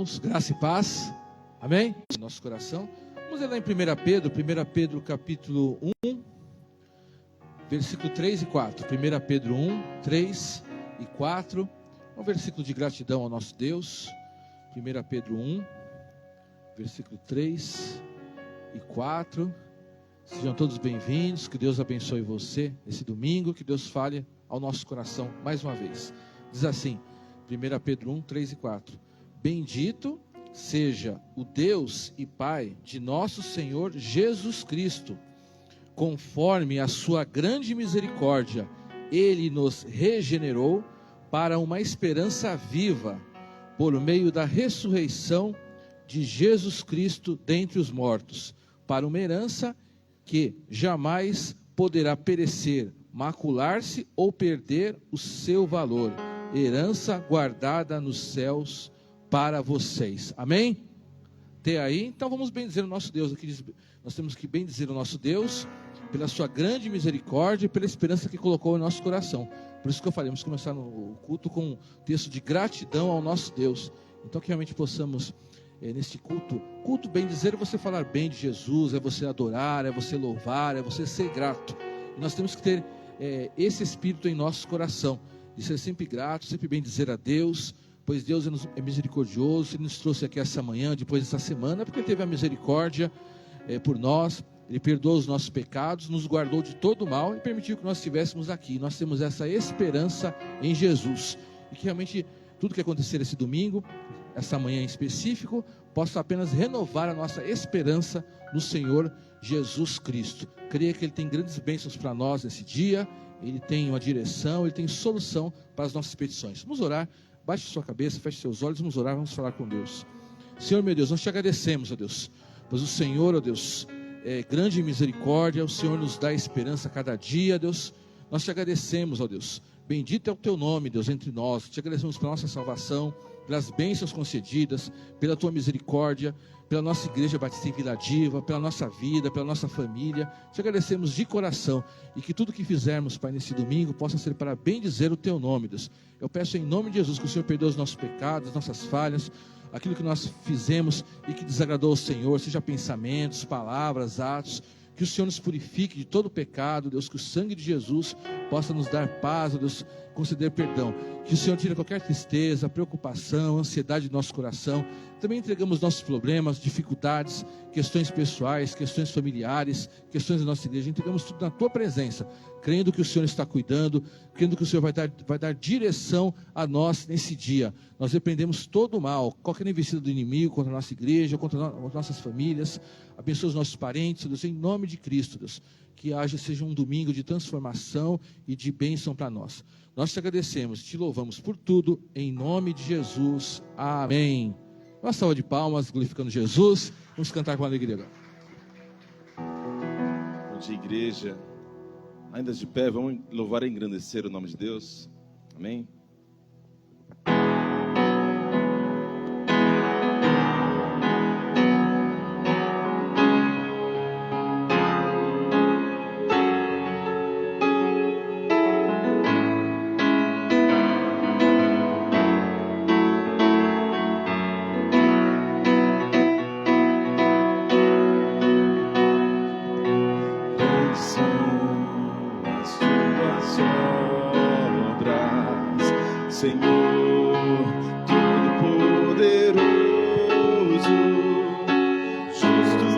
Graça e paz, amém? Nosso coração. Vamos ler lá em 1 Pedro capítulo 1, versículo 3 e 4. 1 Pedro 1, 3 e 4. Um versículo de gratidão ao nosso Deus. 1 Pedro 1, versículo 3 e 4. Sejam todos bem-vindos, que Deus abençoe você nesse domingo, que Deus fale ao nosso coração mais uma vez. Diz assim, 1 Pedro 1, 3 e 4. Bendito seja o Deus e Pai de nosso Senhor Jesus Cristo. Conforme a sua grande misericórdia, Ele nos regenerou para uma esperança viva, por meio da ressurreição de Jesus Cristo dentre os mortos, para uma herança que jamais poderá perecer, macular-se ou perder o seu valor, herança guardada nos céus para vocês. Amém? Até aí? Então vamos bendizer o nosso Deus. Aqui diz, nós temos que bendizer o nosso Deus pela sua grande misericórdia e pela esperança que colocou em nosso coração. Por isso que eu falei, vamos começar no culto com um texto de gratidão ao nosso Deus. Então que realmente possamos, neste culto bendizer é você falar bem de Jesus, é você adorar, é você louvar, é você ser grato. E nós temos que ter esse espírito em nosso coração, de ser sempre grato, sempre bendizer a Deus, pois Deus é misericordioso. Ele nos trouxe aqui essa manhã, depois dessa semana, porque Ele teve a misericórdia por nós. Ele perdoou os nossos pecados, nos guardou de todo o mal e permitiu que nós estivéssemos aqui. Nós temos essa esperança em Jesus, e que realmente tudo que acontecer esse domingo, essa manhã em específico, possa apenas renovar a nossa esperança no Senhor Jesus Cristo. Creia que Ele tem grandes bênçãos para nós nesse dia. Ele tem uma direção, Ele tem solução para as nossas petições. Vamos orar. Baixe sua cabeça, feche seus olhos, vamos orar, vamos falar com Deus. Senhor meu Deus, nós te agradecemos, ó Deus, pois o Senhor, ó Deus, é grande em misericórdia, o Senhor nos dá esperança a cada dia, Deus. Nós te agradecemos, ó Deus, bendito é o teu nome, Deus, entre nós. Te agradecemos pela nossa salvação, pelas bênçãos concedidas, pela tua misericórdia, pela nossa igreja Batista em Vila Diva, pela nossa vida, pela nossa família. Te agradecemos de coração, e que tudo que fizermos, Pai, nesse domingo, possa ser para bendizer o teu nome, Deus. Eu peço em nome de Jesus que o Senhor perdoe os nossos pecados, as nossas falhas, aquilo que nós fizemos e que desagradou ao Senhor, seja pensamentos, palavras, atos. Que o Senhor nos purifique de todo pecado, Deus, que o sangue de Jesus possa nos dar paz, Deus, conceder perdão. Que o Senhor tire qualquer tristeza, preocupação, ansiedade do nosso coração. Também entregamos nossos problemas, dificuldades, questões pessoais, questões familiares, questões da nossa igreja. Entregamos tudo na tua presença, crendo que o Senhor está cuidando, crendo que o Senhor vai dar direção a nós nesse dia. Nós repreendemos todo o mal, qualquer investida do inimigo contra a nossa igreja, contra as nossas famílias. Abençoa os nossos parentes, Deus, em nome de Cristo, Deus. Que seja um domingo de transformação e de bênção para nós. Nós te agradecemos, te louvamos por tudo, em nome de Jesus. Amém. Uma salva de palmas, glorificando Jesus. Vamos cantar com alegria agora. Bom dia, igreja. Ainda de pé, vamos louvar e engrandecer o nome de Deus. Amém. Justo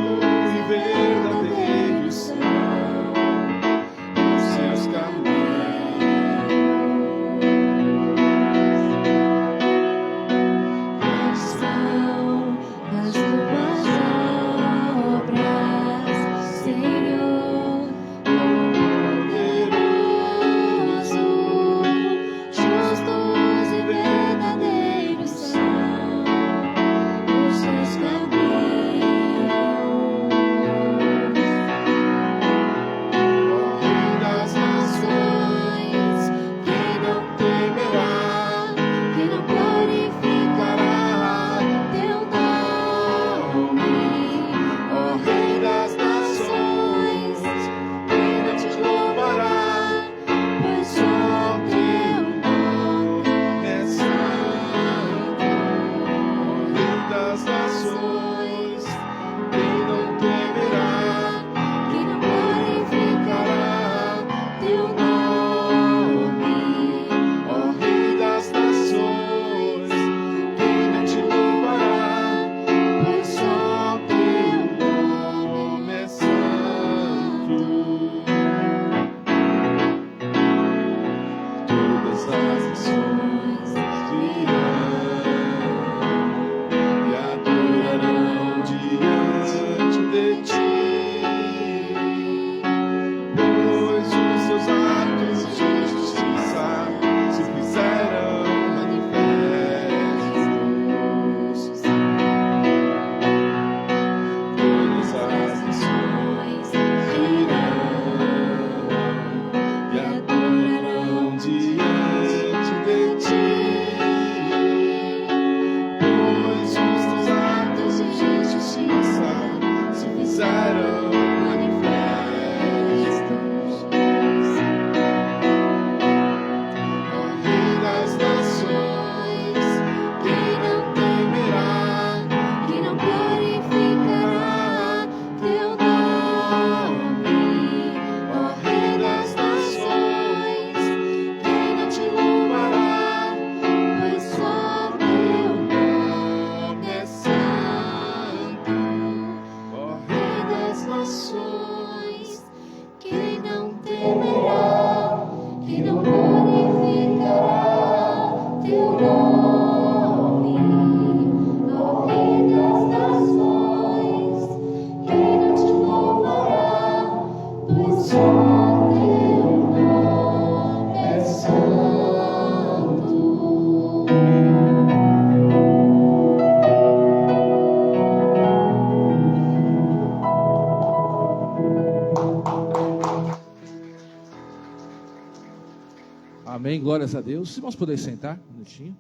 Amém, glórias a Deus. Se vamos poder sentar um minutinho.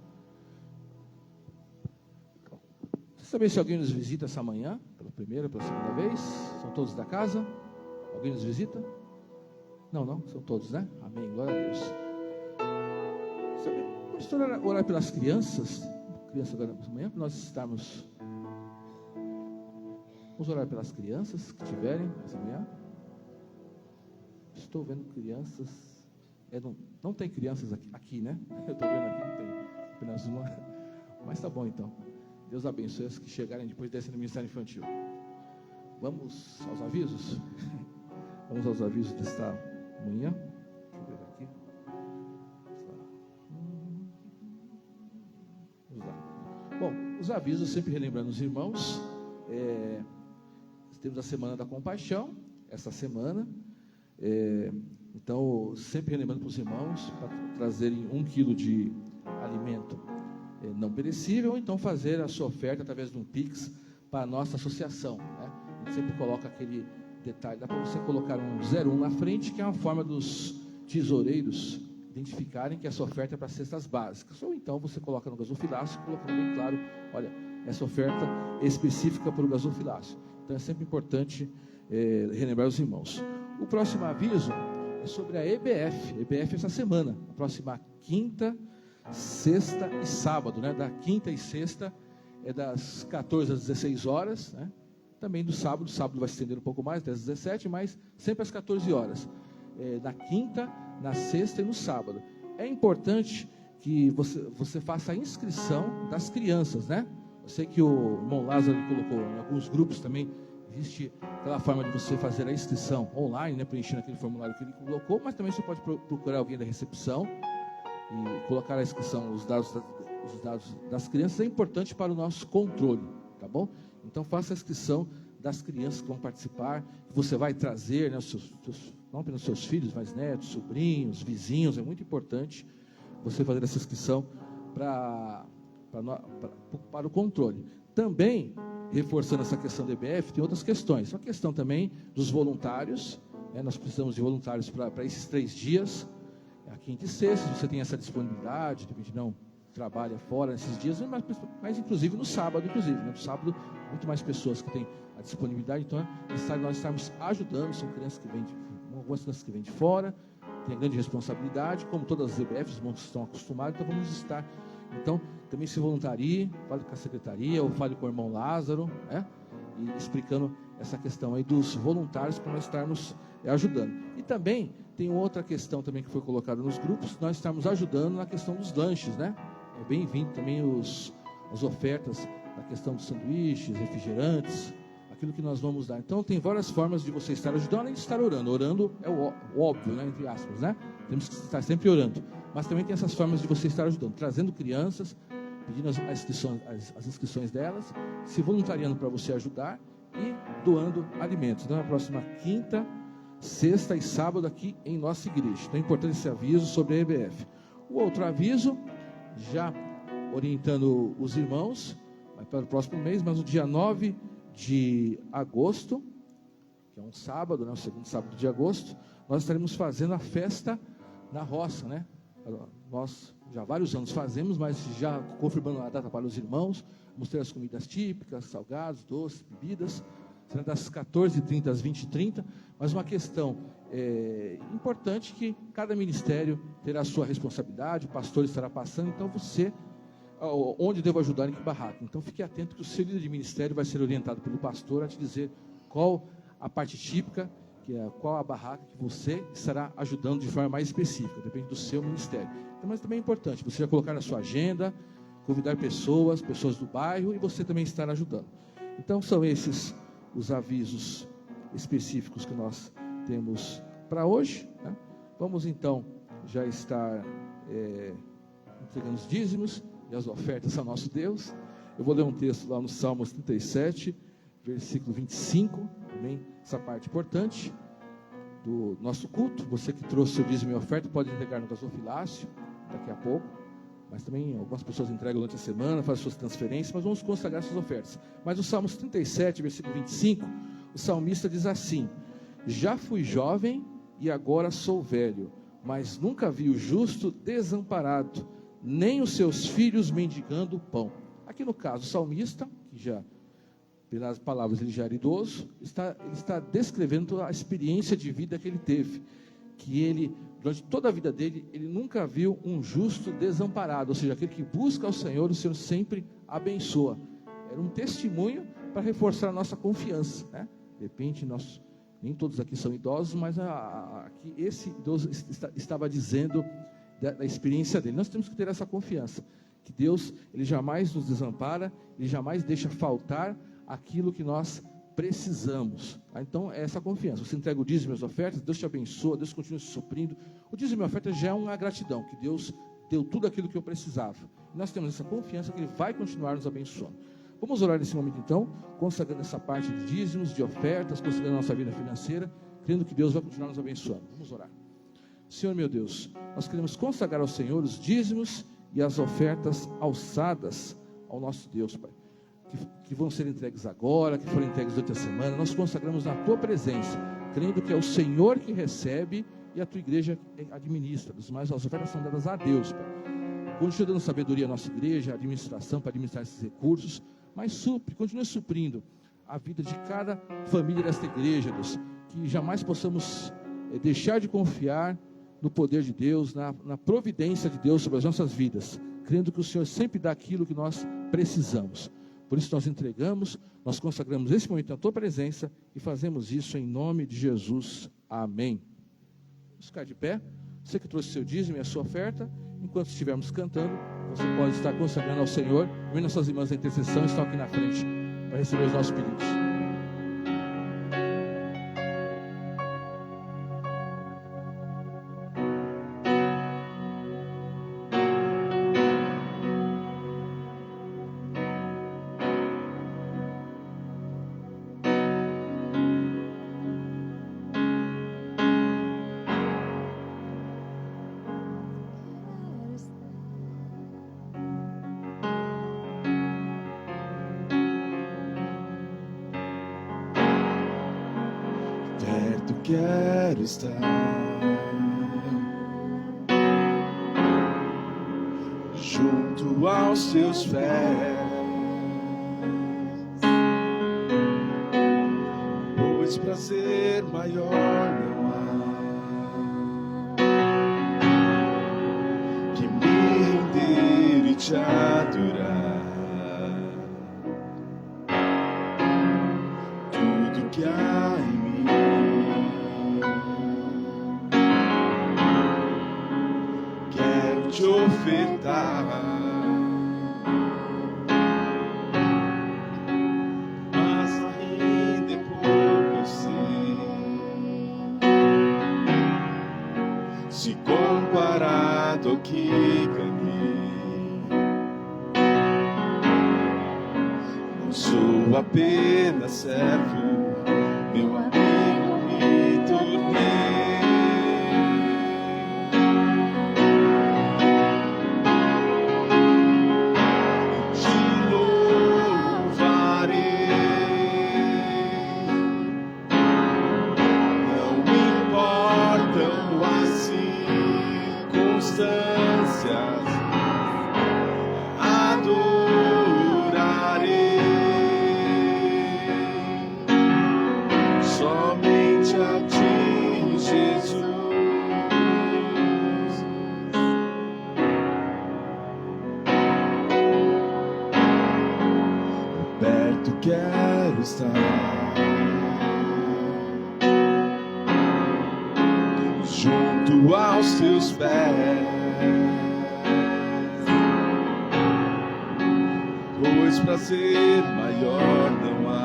Quer saber se alguém nos visita essa manhã, pela primeira, pela segunda vez? São todos da casa? Alguém nos visita? Não, são todos, né? Amém, glória a Deus. Vamos orar pelas crianças agora essa manhã, para nós estarmos. Vamos orar pelas crianças que tiverem essa manhã. Estou vendo crianças. Não tem crianças aqui, né? Eu estou vendo aqui, não tem apenas uma. Mas tá bom então. Deus abençoe os que chegarem depois desse no Ministério Infantil. Vamos aos avisos? Vamos aos avisos desta manhã. Deixa eu ver aqui. Vamos lá. Bom, os avisos, sempre relembrando os irmãos. Temos a Semana da Compaixão, essa semana. Então, sempre relembrando para os irmãos, para trazerem 1 quilo de alimento não perecível, ou então fazer a sua oferta através de um Pix para a nossa associação, né? A gente sempre coloca aquele detalhe, dá para você colocar um 01 na frente, que é uma forma dos tesoureiros identificarem que essa oferta é para cestas básicas, ou então você coloca no gasofilácio, colocando bem claro, olha, essa oferta é específica para o gasofilácio. Então, é sempre importante relembrar os irmãos. O próximo aviso é sobre a EBF essa semana, a próxima quinta, sexta e sábado, né? Da quinta e sexta é das 14 às 16 horas, né? Também do sábado vai se estender um pouco mais, até às 17, mas sempre às 14 horas, na quinta, na sexta e no sábado. É importante que você faça a inscrição das crianças, né? Eu sei que o irmão Lázaro colocou em alguns grupos também. Existe aquela forma de você fazer a inscrição online, né, preenchendo aquele formulário que ele colocou, mas também você pode procurar alguém da recepção e colocar a inscrição, os dados das crianças. É importante para o nosso controle, tá bom? Então faça a inscrição das crianças que vão participar, que você vai trazer, né, não apenas seus filhos, mas netos, sobrinhos, vizinhos. É muito importante você fazer essa inscrição para o controle. Também, reforçando essa questão da EBF, tem outras questões. A questão também dos voluntários, né? Nós precisamos de voluntários para esses 3 dias, a quinta e sexta. Você tem essa disponibilidade, de repente não trabalha fora nesses dias, mas inclusive no sábado, né? No sábado, muito mais pessoas que têm a disponibilidade. Então, é necessário nós estarmos ajudando. São crianças que vêm algumas crianças que vêm de fora, tem grande responsabilidade, como todas as EBFs, os irmãos estão acostumados, então vamos estar. Então, também se voluntarie, fale com a secretaria, ou fale com o irmão Lázaro, né? E explicando essa questão aí dos voluntários, para nós estarmos ajudando. E também, tem outra questão também que foi colocada nos grupos, nós estamos ajudando na questão dos lanches, né? É bem-vindo também as ofertas na questão dos sanduíches, refrigerantes, aquilo que nós vamos dar. Então, tem várias formas de você estar ajudando, além de estar orando. Orando é o óbvio, né? Entre aspas, né? Temos que estar sempre orando. Mas também tem essas formas de você estar ajudando, trazendo crianças, pedindo as inscrições delas, se voluntariando para você ajudar e doando alimentos. Então, na próxima quinta, sexta e sábado aqui em nossa igreja. Então, é importante esse aviso sobre a EBF. O outro aviso, já orientando os irmãos, vai para o próximo mês, mas no dia 9 de agosto, que é um sábado, né, o segundo sábado de agosto, nós estaremos fazendo a festa na roça, né? Nós já há vários anos fazemos, mas já confirmando a data para os irmãos, vamos ter as comidas típicas, salgados, doces, bebidas, será das 14h30 às 20h30, mas uma questão importante, que cada ministério terá a sua responsabilidade, o pastor estará passando, então você, onde devo ajudar, em que barraca. Então fique atento que o seu líder de ministério vai ser orientado pelo pastor a te dizer qual a parte típica, qual a barraca que você estará ajudando de forma mais específica, depende do seu ministério. Então, mas também é importante você já colocar na sua agenda, convidar pessoas do bairro, e você também estar ajudando. Então são esses os avisos específicos que nós temos para hoje, né? Vamos então já estar entregando os dízimos e as ofertas ao nosso Deus. Eu vou ler um texto lá no Salmos 37, versículo 25, também essa parte importante. do nosso culto. Você que trouxe seu dízimo e oferta pode entregar no gasofilácio daqui a pouco, mas também algumas pessoas entregam durante a semana, fazem suas transferências, mas vamos consagrar suas ofertas. Mas no Salmos 37, versículo 25, o salmista diz assim: já fui jovem e agora sou velho, mas nunca vi o justo desamparado, nem os seus filhos mendigando pão. Aqui no caso, o salmista, que já, pelas palavras, ele já era idoso, ele está descrevendo a experiência de vida que ele teve, que ele, durante toda a vida dele, ele nunca viu um justo desamparado, ou seja, aquele que busca ao Senhor, o Senhor sempre abençoa. Era um testemunho para reforçar a nossa confiança, né? De repente, nem todos aqui são idosos, mas aqui esse idoso estava dizendo da experiência dele. Nós temos que ter essa confiança, que Deus, Ele jamais nos desampara, Ele jamais deixa faltar aquilo que nós precisamos. Então, é essa confiança. Você entrega o dízimo e as ofertas, Deus te abençoa, Deus continua te suprindo. O dízimo e a oferta já é uma gratidão, que Deus deu tudo aquilo que eu precisava. E nós temos essa confiança que Ele vai continuar nos abençoando. Vamos orar nesse momento então, consagrando essa parte de dízimos, de ofertas, consagrando a nossa vida financeira, crendo que Deus vai continuar nos abençoando. Vamos orar. Senhor meu Deus, nós queremos consagrar ao Senhor os dízimos e as ofertas alçadas ao nosso Deus, Pai, que vão ser entregues agora, que foram entregues durante a semana. Nós consagramos na Tua presença, crendo que é o Senhor que recebe e a Tua igreja administra, mas as ofertas são dadas a Deus, Pai. Continua dando sabedoria à nossa igreja, à administração, para administrar esses recursos, mas continue suprindo a vida de cada família desta igreja, Deus, que jamais possamos deixar de confiar no poder de Deus, na providência de Deus sobre as nossas vidas, crendo que o Senhor sempre dá aquilo que nós precisamos. Por isso nós entregamos, nós consagramos esse momento na Tua presença e fazemos isso em nome de Jesus. Amém. Vamos ficar de pé. Você que trouxe seu dízimo e a sua oferta, enquanto estivermos cantando, você pode estar consagrando ao Senhor. Vendo nossas irmãs da intercessão estão aqui na frente para receber os nossos pedidos. Quero estar junto aos Teus pés, pois prazer maior não há que me render e te adorar. Tudo que há em mim te ofertar, mas ainda é pouco eu sei, se comparado ao que ganhei. Não sou apenas servo, meu amigo me tornei. Quero estar junto aos Teus pés, pois prazer maior não há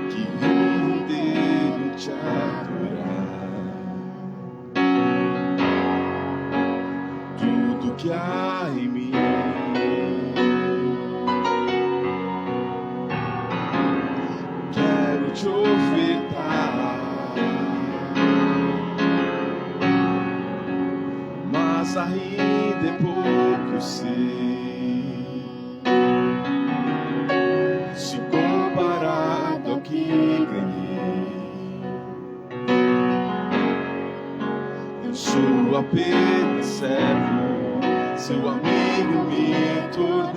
que render e te adorar. Tudo que há em mim quero te sou apenas servo, seu amigo me tornei.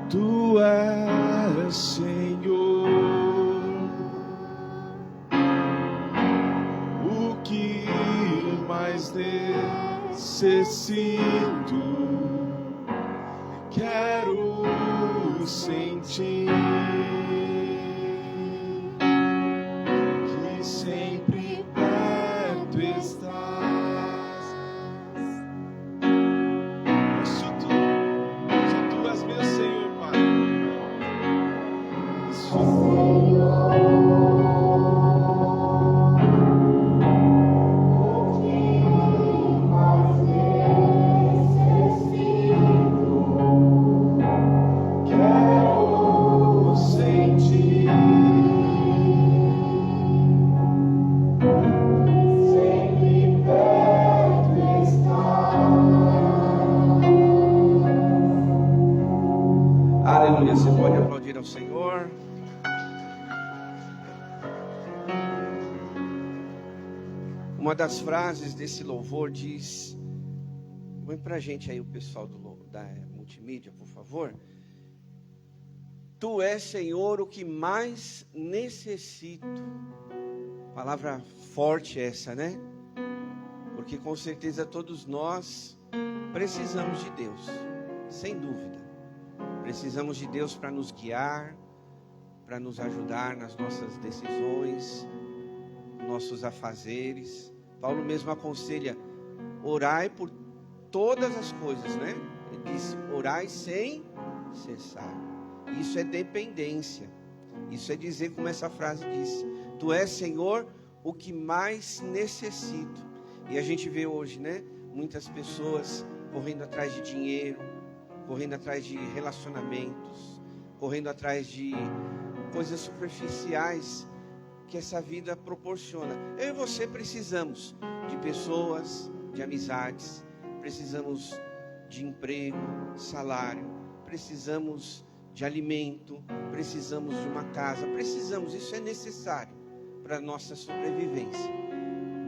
Tu és Senhor, o que mais necessito. Quero sentir que sempre perto estás. Só tu és meu Senhor, Pai. Aleluia, você pode aplaudir ao Senhor. Uma das frases desse louvor diz, põe pra gente aí o pessoal da multimídia, por favor. Tu és, Senhor, o que mais necessito. Palavra forte essa, né? Porque com certeza todos nós precisamos de Deus, sem dúvida. Precisamos de Deus para nos guiar, para nos ajudar nas nossas decisões, nossos afazeres. Paulo mesmo aconselha, orai por todas as coisas, né? Ele diz, orai sem cessar. Isso é dependência. Isso é dizer como essa frase diz, tu és, Senhor, o que mais necessito. E a gente vê hoje, né? Muitas pessoas correndo atrás de dinheiro, correndo atrás de relacionamentos, correndo atrás de coisas superficiais que essa vida proporciona. Eu e você precisamos de pessoas, de amizades, precisamos de emprego, salário, precisamos de alimento, precisamos de uma casa, precisamos, isso é necessário para a nossa sobrevivência.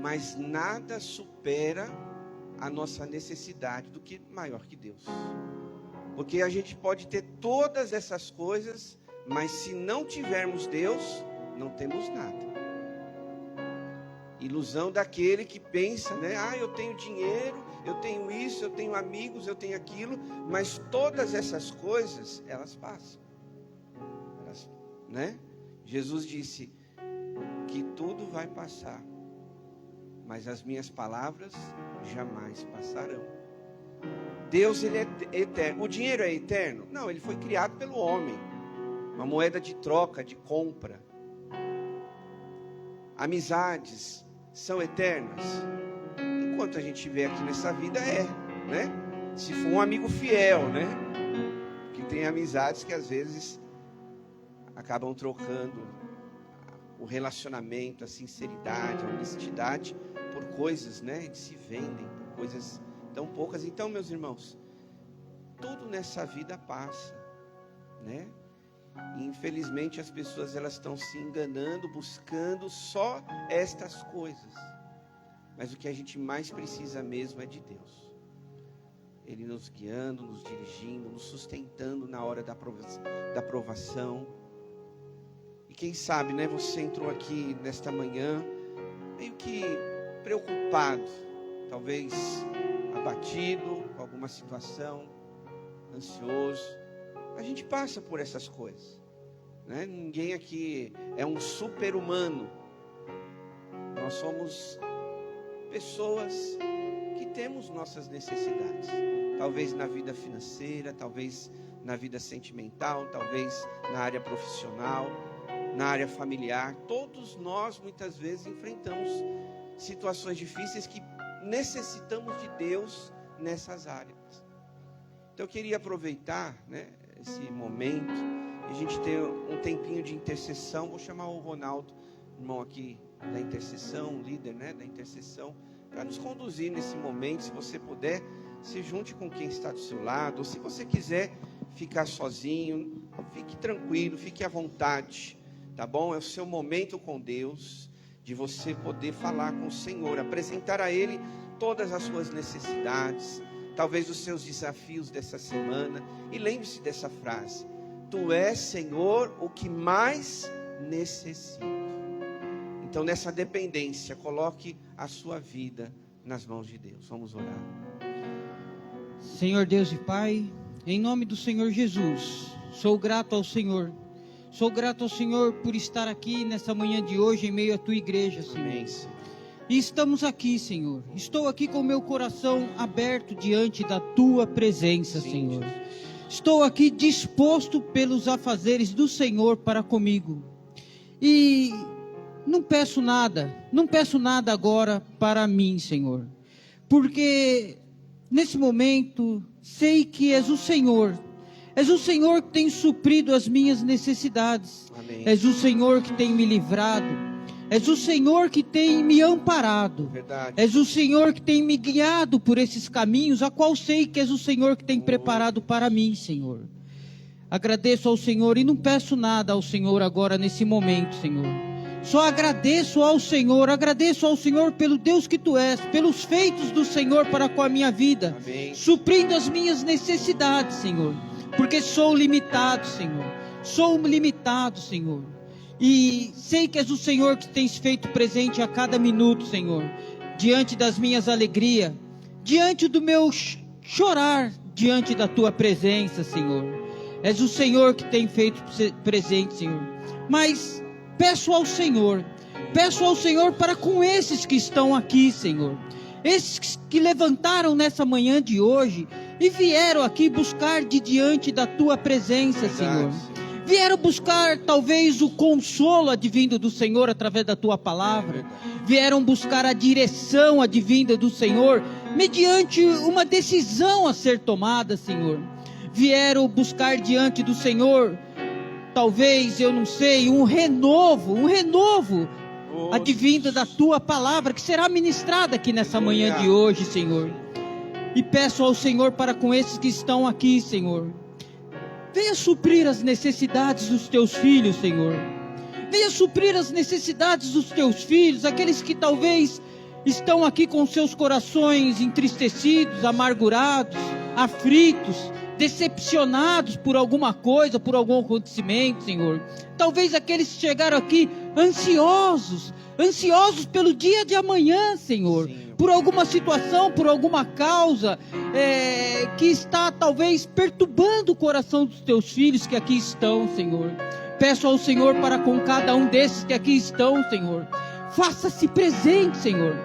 Mas nada supera a nossa necessidade do que maior que Deus. Porque a gente pode ter todas essas coisas, mas se não tivermos Deus, não temos nada. Ilusão daquele que pensa, né? Ah, eu tenho dinheiro, eu tenho isso, eu tenho amigos, eu tenho aquilo, mas todas essas coisas, elas passam. Né? Jesus disse que tudo vai passar, mas as minhas palavras jamais passarão. Deus, ele é eterno. O dinheiro é eterno? Não, ele foi criado pelo homem. Uma moeda de troca, de compra. Amizades são eternas? Enquanto a gente estiver aqui nessa vida, né? Se for um amigo fiel, né? Que tem amizades que às vezes acabam trocando o relacionamento, a sinceridade, a honestidade por coisas, né? Eles se vendem por coisas tão poucas. Então, meus irmãos, tudo nessa vida passa, né? E infelizmente as pessoas elas estão se enganando, buscando só estas coisas. Mas o que a gente mais precisa mesmo é de Deus. Ele nos guiando, nos dirigindo, nos sustentando na hora da provação. E quem sabe, né, você entrou aqui nesta manhã meio que preocupado, talvez abatido com alguma situação, ansioso. A gente passa por essas coisas, né? Ninguém aqui é um super-humano. Nós somos pessoas que temos nossas necessidades. Talvez na vida financeira, talvez na vida sentimental, talvez na área profissional, na área familiar. Todos nós muitas vezes enfrentamos situações difíceis que necessitamos de Deus nessas áreas. Então eu queria aproveitar, né, esse momento, a gente tem um tempinho de intercessão. Vou chamar o Ronaldo, irmão aqui da intercessão, líder, né, da intercessão, para nos conduzir nesse momento. Se você puder, se junte com quem está do seu lado, ou se você quiser ficar sozinho, fique tranquilo, fique à vontade, tá bom? É o seu momento com Deus, de você poder falar com o Senhor, apresentar a Ele todas as suas necessidades, talvez os seus desafios dessa semana. E lembre-se dessa frase: Tu és, Senhor, o que mais necessito. Então, nessa dependência, coloque a sua vida nas mãos de Deus. Vamos orar. Senhor Deus e Pai, em nome do Senhor Jesus, sou grato ao Senhor. Sou grato ao Senhor por estar aqui nessa manhã de hoje em meio à Tua igreja, Senhor. Amém, Senhor. E estamos aqui, Senhor. Estou aqui com o meu coração aberto diante da Tua presença, Sim, Senhor. Jesus. Estou aqui disposto pelos afazeres do Senhor para comigo. E não peço nada agora para mim, Senhor. Porque nesse momento sei que és o Senhor. És o Senhor que tem suprido as minhas necessidades. Amém. És o Senhor que tem me livrado. És o Senhor que tem me amparado. Verdade. És o Senhor que tem me guiado por esses caminhos, a qual sei que és o Senhor que tem preparado para mim, Senhor. Agradeço ao Senhor e não peço nada ao Senhor agora nesse momento, Senhor. Só agradeço ao Senhor pelo Deus que Tu és, pelos feitos do Senhor para com a minha vida. Amém. Suprindo as minhas necessidades, Senhor. Porque sou limitado, Senhor. Sou limitado, Senhor. E sei que és o Senhor que tens feito presente a cada minuto, Senhor. Diante das minhas alegrias, diante do meu chorar, diante da Tua presença, Senhor. És o Senhor que tem feito presente, Senhor. Mas peço ao Senhor para com esses que estão aqui, Senhor. Esses que levantaram nessa manhã de hoje e vieram aqui buscar de diante da Tua presença, Senhor. Vieram buscar talvez o consolo advindo do Senhor através da Tua palavra. Vieram buscar a direção advinda do Senhor mediante uma decisão a ser tomada, Senhor. Vieram buscar diante do Senhor, talvez, eu não sei, um renovo advindo da Tua palavra que será ministrada aqui nessa manhã de hoje, Senhor. E peço ao Senhor para com esses que estão aqui, Senhor. Venha suprir as necessidades dos Teus filhos, Senhor. Venha suprir as necessidades dos Teus filhos, aqueles que talvez estão aqui com seus corações entristecidos, amargurados, aflitos, decepcionados por alguma coisa, por algum acontecimento, Senhor. Talvez aqueles que chegaram aqui ansiosos pelo dia de amanhã, Senhor. Sim. Por alguma situação, por alguma causa que está talvez perturbando o coração dos Teus filhos que aqui estão, Senhor. Peço ao Senhor para com cada um desses que aqui estão, Senhor. Faça-se presente, Senhor.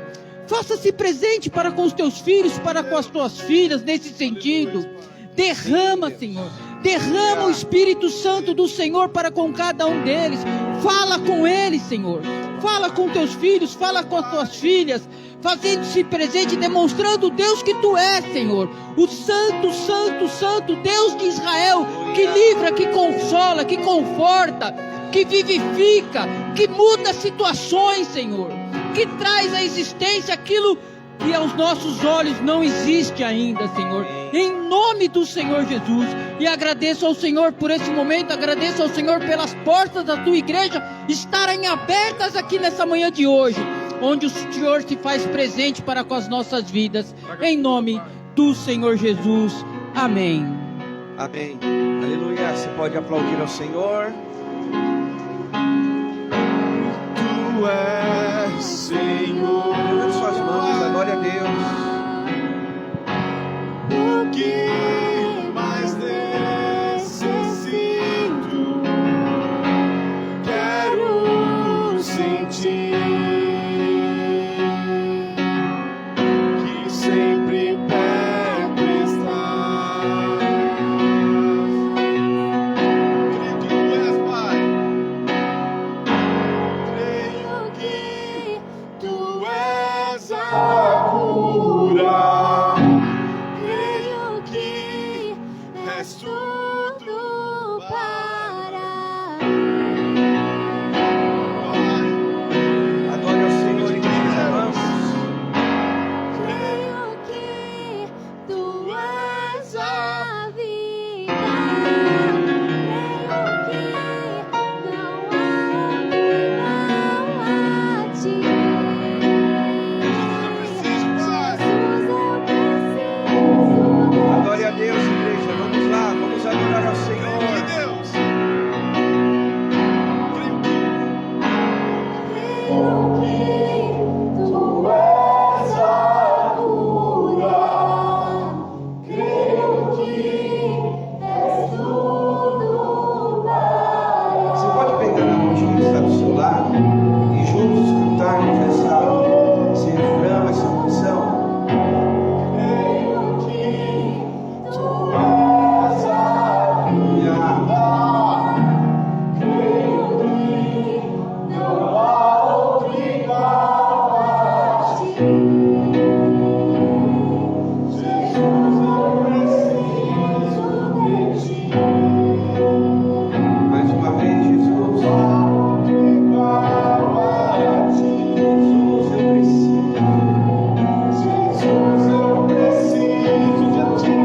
Faça-se presente para com os Teus filhos, para com as Tuas filhas, nesse sentido. Derrama, Senhor. Derrama o Espírito Santo do Senhor para com cada um deles. Fala com eles, Senhor. Fala com Teus filhos, fala com as Tuas filhas, fazendo-se presente, demonstrando o Deus que Tu és, Senhor. O Santo, Santo, Santo Deus de Israel, que livra, que consola, que conforta, que vivifica, que muda situações, Senhor. Que traz à existência aquilo que aos nossos olhos não existe ainda, Senhor. Em nome do Senhor Jesus. E agradeço ao Senhor por esse momento, agradeço ao Senhor pelas portas da tua igreja estarem abertas aqui nessa manhã de hoje, onde o Senhor se faz presente para com as nossas vidas. Em nome do Senhor Jesus. Amém. Amém. Aleluia. Você pode aplaudir ao Senhor. Tu és Senhor. Levante suas mãos, a glória a Deus. O que mais necessito, quero sentir que sempre perto estás. Creio que tu és, Pai. Creio que tu és a cura. És tudo para mim. Adore ao Senhor e diga: vamos. Creio que tu és a vida. Creio que não há outro igual a ti. Jesus, eu preciso. Adore a Deus, igreja. Vamos lá, vamos adorar ao Senhor. Deus. Creio que tu és a cura. Creio que és tudo para Você pode pegar na mãozinha que está do seu lado e juntos cantarmos esse refrão, essa canção. creio que tu és a Aleluia. creio que não há outro igual a ti. Jesus, eu preciso de ti. Mais uma vez, Jesus. Igual a ti. Jesus, eu preciso. Jesus, eu preciso de ti.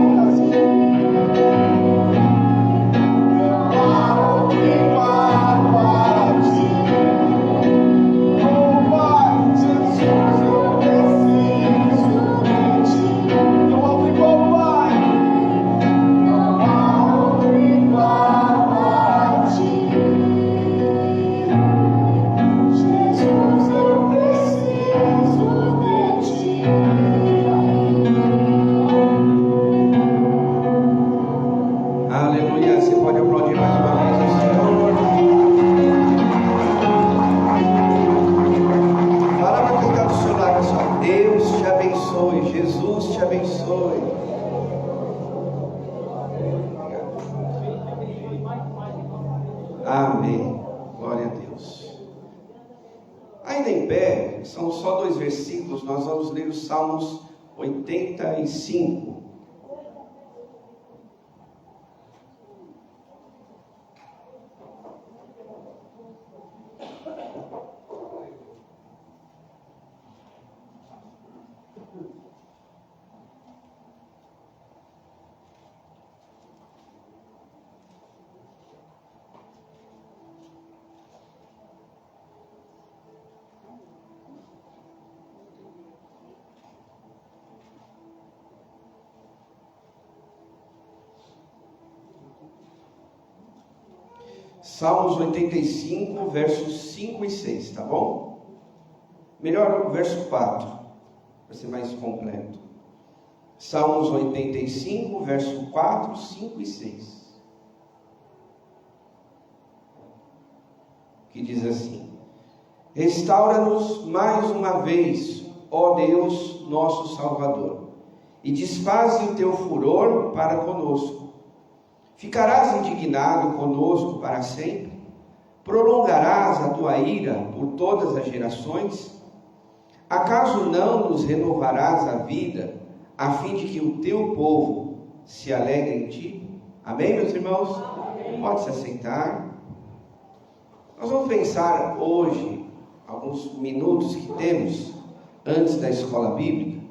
Não há outro igual a ti. Oh Pai, Jesus, eu preciso de ti. Não há outro igual, Pai. Não há outro igual a ti. Jesus, eu preciso de ti. Aleluia. Você pode aplaudir mais uma vez ao Senhor. Fala para quem está do seu lado, pessoal. Deus te abençoe. Jesus te abençoe. Amém. Glória a Deus. Ainda em pé, são só 2 versículos. Nós vamos ler os Salmos 85. Salmos 85, versos 5 e 6, tá bom? Melhor o verso 4, para ser mais completo. Salmos 85, verso 4, 5 e 6. Que diz assim: Restaura-nos mais uma vez, ó Deus, nosso Salvador, e desfaze o teu furor para conosco. Ficarás indignado conosco para sempre? Prolongarás a tua ira por todas as gerações? Acaso não nos renovarás a vida, a fim de que o teu povo se alegre em ti? Amém, meus irmãos? Amém. Pode se assentar. Nós vamos pensar hoje, alguns minutos que temos antes da escola bíblica,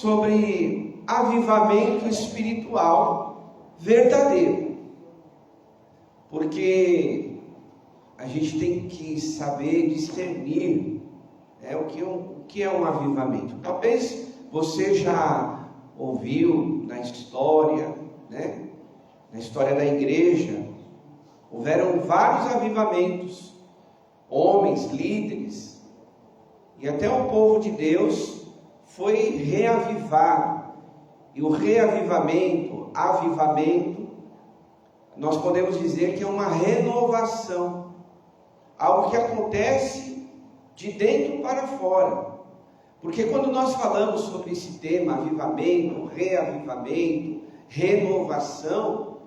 sobre avivamento espiritual verdadeiro. Porque a gente tem que saber discernir, né, o que é um avivamento. Talvez você já ouviu na história, né, na história da igreja, houveram vários avivamentos, homens, líderes, e até o povo de Deus foi reavivado. E o reavivamento, avivamento, nós podemos dizer que é uma renovação, algo que acontece de dentro para fora. Porque quando nós falamos sobre esse tema, avivamento, reavivamento, renovação,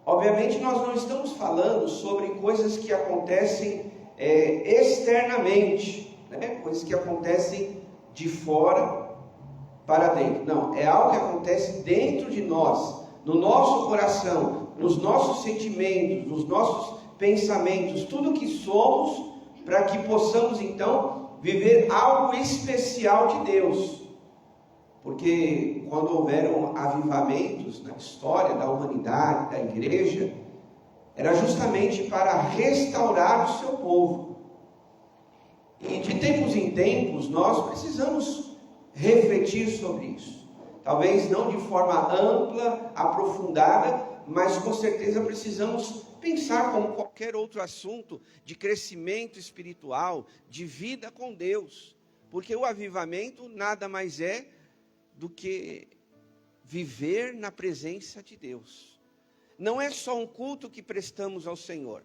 obviamente nós não estamos falando sobre coisas que acontecem externamente, né? Coisas que acontecem de fora para dentro. Não, é algo que acontece dentro de nós, no nosso coração, nos nossos sentimentos, nos nossos pensamentos, tudo que somos, para que possamos então viver algo especial de Deus. Porque quando houveram avivamentos na história da humanidade, da igreja, era justamente para restaurar o seu povo. E de tempos em tempos nós precisamos refletir sobre isso. Talvez não de forma ampla, aprofundada, mas com certeza precisamos pensar como qualquer outro assunto de crescimento espiritual, de vida com Deus. Porque o avivamento nada mais é do que viver na presença de Deus. Não é só um culto que prestamos ao Senhor,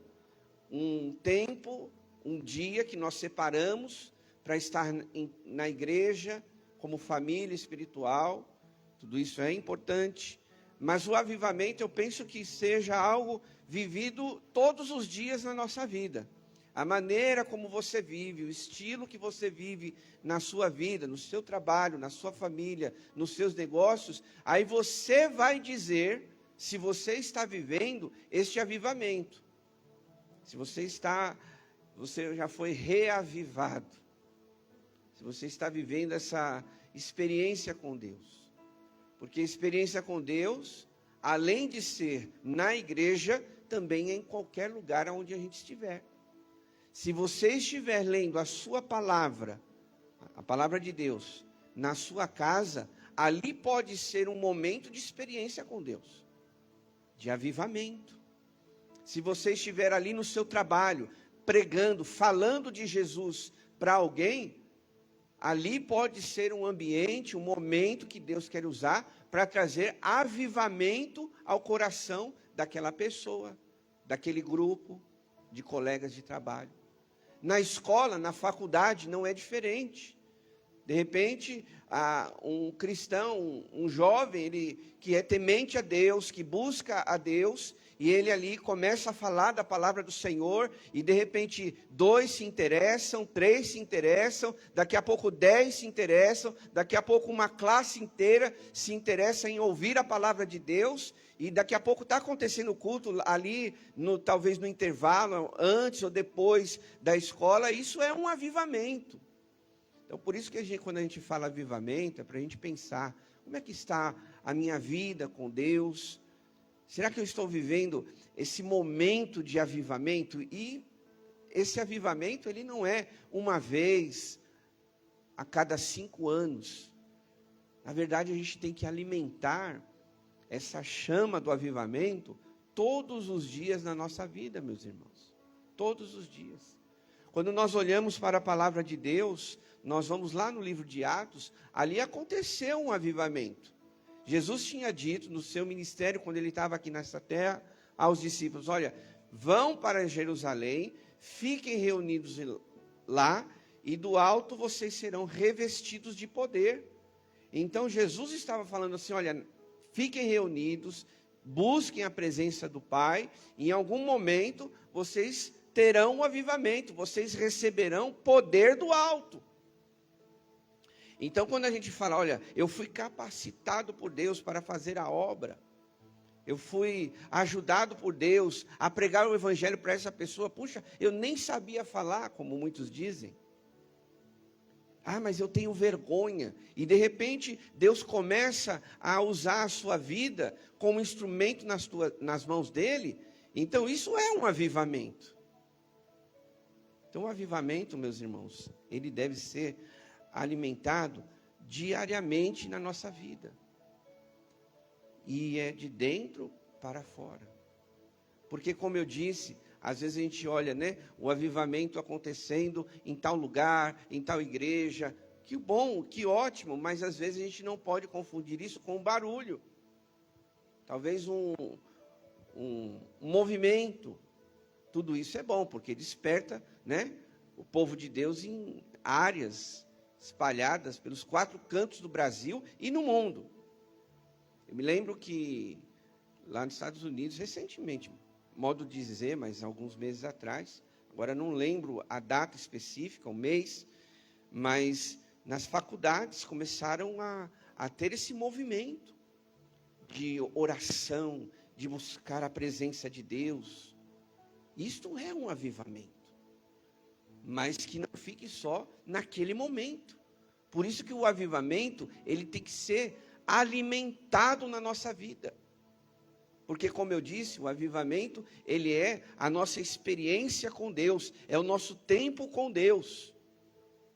um tempo, um dia que nós separamos para estar na igreja como família espiritual. Tudo isso é importante, mas o avivamento eu penso que seja algo vivido todos os dias na nossa vida. A maneira como você vive, o estilo que você vive na sua vida, no seu trabalho, na sua família, nos seus negócios, aí você vai dizer se você está vivendo este avivamento. Se você já foi reavivado. Se você está vivendo essa experiência com Deus. Porque experiência com Deus, além de ser na igreja, também é em qualquer lugar onde a gente estiver. Se você estiver lendo a sua palavra, a palavra de Deus, na sua casa, ali pode ser um momento de experiência com Deus, de avivamento. Se você estiver ali no seu trabalho, pregando, falando de Jesus para alguém, ali pode ser um ambiente, um momento que Deus quer usar para trazer avivamento ao coração daquela pessoa, daquele grupo de colegas de trabalho. Na escola, na faculdade, não é diferente. De repente, um cristão, um jovem, ele que é temente a Deus, que busca a Deus, e ele ali começa a falar da palavra do Senhor, e de repente 2 se interessam, 3 se interessam, daqui a pouco 10 se interessam, daqui a pouco uma classe inteira se interessa em ouvir a palavra de Deus, e daqui a pouco está acontecendo o culto ali, talvez no intervalo, antes ou depois da escola. Isso é um avivamento. Então, por isso que quando a gente fala avivamento, é para a gente pensar, como é que está a minha vida com Deus? Será que eu estou vivendo esse momento de avivamento? E esse avivamento, ele não é uma vez a cada 5 anos. Na verdade, a gente tem que alimentar essa chama do avivamento todos os dias na nossa vida, meus irmãos. Todos os dias. Quando nós olhamos para a palavra de Deus, nós vamos lá no livro de Atos, ali aconteceu um avivamento. Jesus tinha dito no seu ministério, quando ele estava aqui nessa terra, aos discípulos: olha, vão para Jerusalém, fiquem reunidos lá, e do alto vocês serão revestidos de poder. Então Jesus estava falando assim: olha, fiquem reunidos, busquem a presença do Pai, em algum momento vocês terão um avivamento, vocês receberão poder do alto. Então, quando a gente fala, olha, eu fui capacitado por Deus para fazer a obra, eu fui ajudado por Deus a pregar o evangelho para essa pessoa, puxa, eu nem sabia falar, como muitos dizem. Ah, mas eu tenho vergonha. E de repente, Deus começa a usar a sua vida como instrumento nas mãos dele. Então, isso é um avivamento. Então, o avivamento, meus irmãos, ele deve ser alimentado diariamente na nossa vida. E é de dentro para fora. Porque, como eu disse, às vezes a gente olha, né, o avivamento acontecendo em tal lugar, em tal igreja. Que bom, que ótimo, mas às vezes a gente não pode confundir isso com um barulho. Talvez um movimento. Tudo isso é bom, porque desperta, né, o povo de Deus em áreas espalhadas pelos 4 cantos do Brasil e no mundo. Eu me lembro que lá nos Estados Unidos, recentemente, modo de dizer, mas alguns meses atrás, agora não lembro a data específica, o mês, mas nas faculdades começaram a ter esse movimento de oração, de buscar a presença de Deus. Isto é um avivamento, mas que não fique só naquele momento. Por isso que o avivamento, ele tem que ser alimentado na nossa vida. Porque, como eu disse, o avivamento, ele é a nossa experiência com Deus, é o nosso tempo com Deus.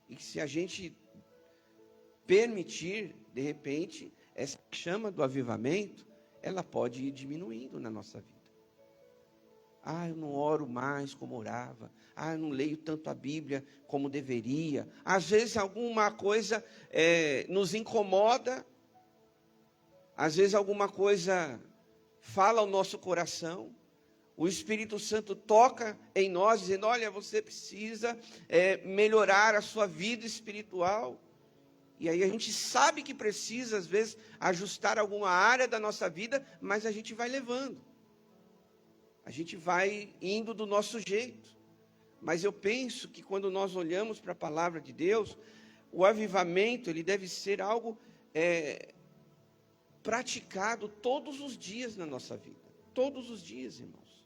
E se a gente permitir, de repente, essa chama do avivamento, ela pode ir diminuindo na nossa vida. Ah, eu não oro mais como orava. Ah, eu não leio tanto a Bíblia como deveria. Às vezes alguma coisa nos incomoda. Às vezes alguma coisa fala ao nosso coração. O Espírito Santo toca em nós, dizendo, olha, você precisa melhorar a sua vida espiritual. E aí a gente sabe que precisa, às vezes, ajustar alguma área da nossa vida, mas a gente vai levando. A gente vai indo do nosso jeito. Mas eu penso que quando nós olhamos para a palavra de Deus, o avivamento, ele deve ser algo praticado todos os dias na nossa vida. Todos os dias, irmãos.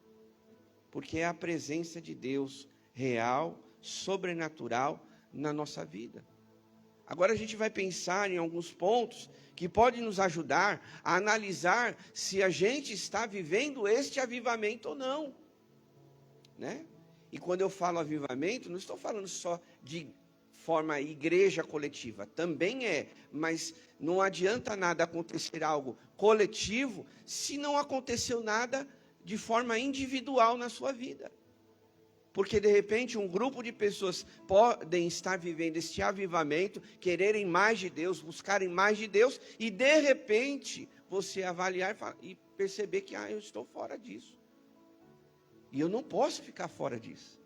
Porque é a presença de Deus real, sobrenatural na nossa vida. Agora a gente vai pensar em alguns pontos que podem nos ajudar a analisar se a gente está vivendo este avivamento ou não, né? E quando eu falo avivamento, não estou falando só de forma igreja coletiva, também mas não adianta nada acontecer algo coletivo se não aconteceu nada de forma individual na sua vida. Porque, de repente, um grupo de pessoas podem estar vivendo este avivamento, quererem mais de Deus, buscarem mais de Deus, e, de repente, você avaliar e perceber que, eu estou fora disso. E eu não posso ficar fora disso.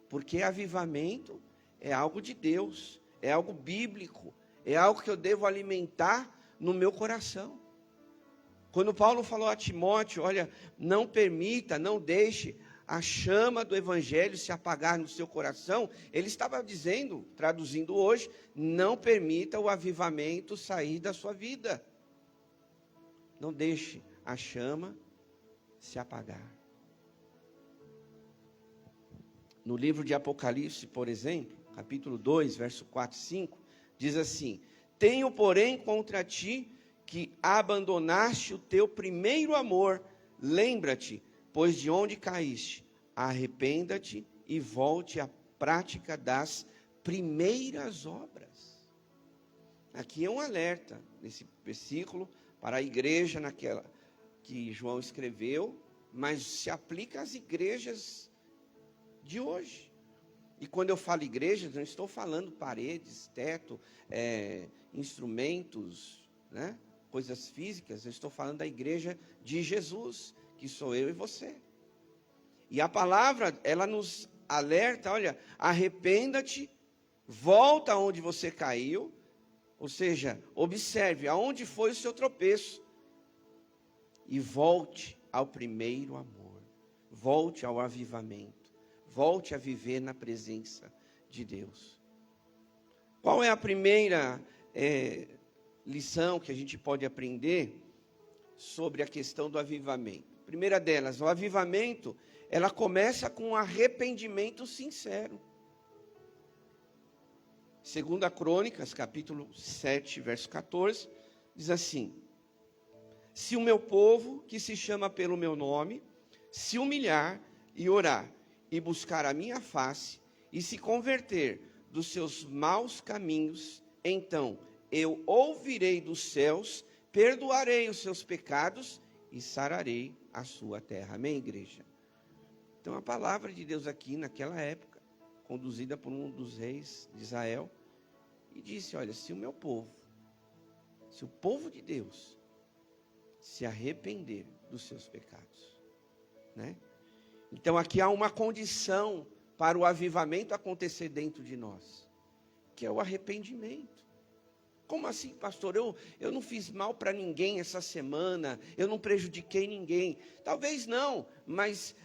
Porque avivamento é algo de Deus, é algo bíblico, é algo que eu devo alimentar no meu coração. Quando Paulo falou a Timóteo, olha, não permita, não deixe a chama do evangelho se apagar no seu coração, ele estava dizendo, traduzindo hoje, não permita o avivamento sair da sua vida. Não deixe a chama se apagar. No livro de Apocalipse, por exemplo, capítulo 2, verso 4 e 5, diz assim, tenho, porém, contra ti que abandonaste o teu primeiro amor, lembra-te, pois de onde caíste, arrependa-te e volte à prática das primeiras obras. Aqui é um alerta, nesse versículo, para a igreja naquela que João escreveu, mas se aplica às igrejas de hoje. E quando eu falo igrejas, não estou falando paredes, teto, instrumentos, né? Coisas físicas, eu estou falando da igreja de Jesus, que sou eu e você. E a palavra, ela nos alerta, olha, arrependa-te, volta aonde você caiu, ou seja, observe aonde foi o seu tropeço, e volte ao primeiro amor, volte ao avivamento, volte a viver na presença de Deus. Qual é a primeira lição que a gente pode aprender sobre a questão do avivamento? Primeira delas, o avivamento, ela começa com um arrependimento sincero. 2 Crônicas, capítulo 7, verso 14, diz assim: se o meu povo, que se chama pelo meu nome, se humilhar e orar, e buscar a minha face, e se converter dos seus maus caminhos, então eu ouvirei dos céus, perdoarei os seus pecados e sararei a sua terra. Amém, igreja? Então a palavra de Deus aqui naquela época, conduzida por um dos reis de Israel, e disse: olha, se o meu povo, se o povo de Deus se arrepender dos seus pecados, né? Então aqui há uma condição para o avivamento acontecer dentro de nós, que é o arrependimento. Como assim, pastor? Eu não fiz mal para ninguém essa semana, eu não prejudiquei ninguém. Talvez não, mas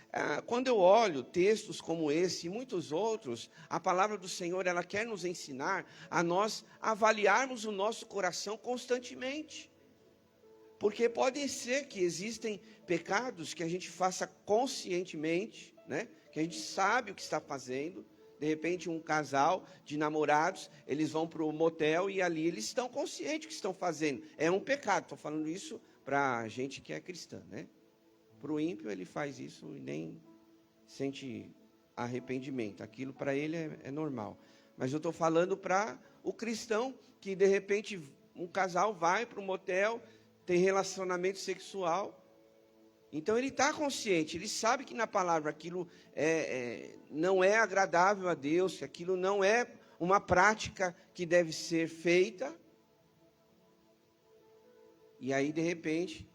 quando eu olho textos como esse e muitos outros, a palavra do Senhor, ela quer nos ensinar a nós avaliarmos o nosso coração constantemente. Porque pode ser que existem pecados que a gente faça conscientemente, né? Que a gente sabe o que está fazendo. De repente, um casal de namorados, eles vão para o motel e ali eles estão conscientes do que estão fazendo. É um pecado. Estou falando isso para gente que é cristã, né? Para o ímpio, ele faz isso e nem sente arrependimento. Aquilo para ele é normal. Mas eu estou falando para o cristão que, de repente, um casal vai para o motel, tem relacionamento sexual. Então ele está consciente, ele sabe que na palavra aquilo não é agradável a Deus, que aquilo não é uma prática que deve ser feita. E aí, de repente,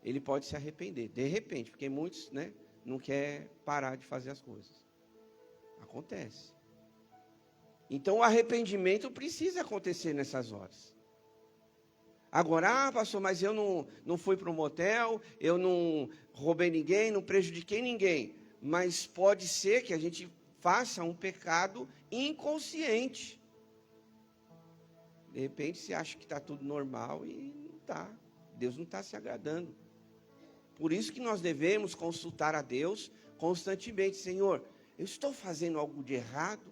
ele pode se arrepender. De repente, porque muitos, né, não querem parar de fazer as coisas. Acontece. Então o arrependimento precisa acontecer nessas horas. Agora, pastor, mas eu não fui para um motel, eu não roubei ninguém, não prejudiquei ninguém. Mas pode ser que a gente faça um pecado inconsciente. De repente, você acha que está tudo normal e não está. Deus não está se agradando. Por isso que nós devemos consultar a Deus constantemente. Senhor, eu estou fazendo algo de errado?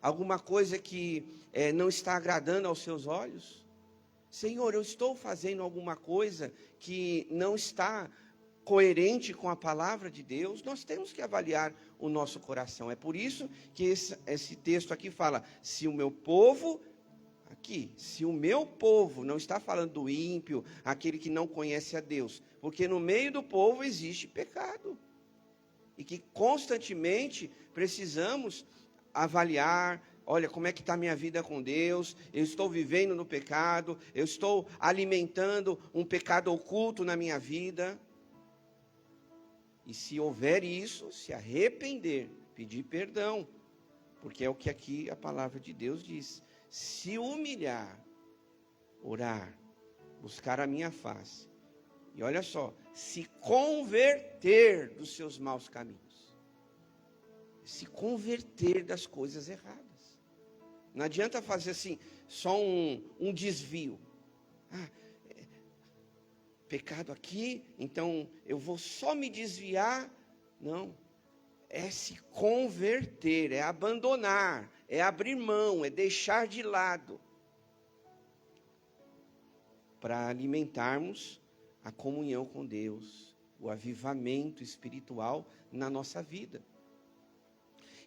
Alguma coisa que não está agradando aos seus olhos? Senhor, eu estou fazendo alguma coisa que não está coerente com a palavra de Deus? Nós temos que avaliar o nosso coração. É por isso que esse texto aqui fala: se o meu povo, se o meu povo, não está falando do ímpio, aquele que não conhece a Deus, porque no meio do povo existe pecado, e que constantemente precisamos avaliar. Olha, como é que está a minha vida com Deus? Eu estou vivendo no pecado? Eu estou alimentando um pecado oculto na minha vida? E se houver isso, se arrepender, pedir perdão. Porque é o que aqui a palavra de Deus diz. Se humilhar, orar, buscar a minha face. E olha só, se converter dos seus maus caminhos. Se converter das coisas erradas. Não adianta fazer assim, só um desvio. Pecado aqui, então eu vou só me desviar. Não, é se converter, é abandonar, é abrir mão, é deixar de lado. Para alimentarmos a comunhão com Deus, o avivamento espiritual na nossa vida.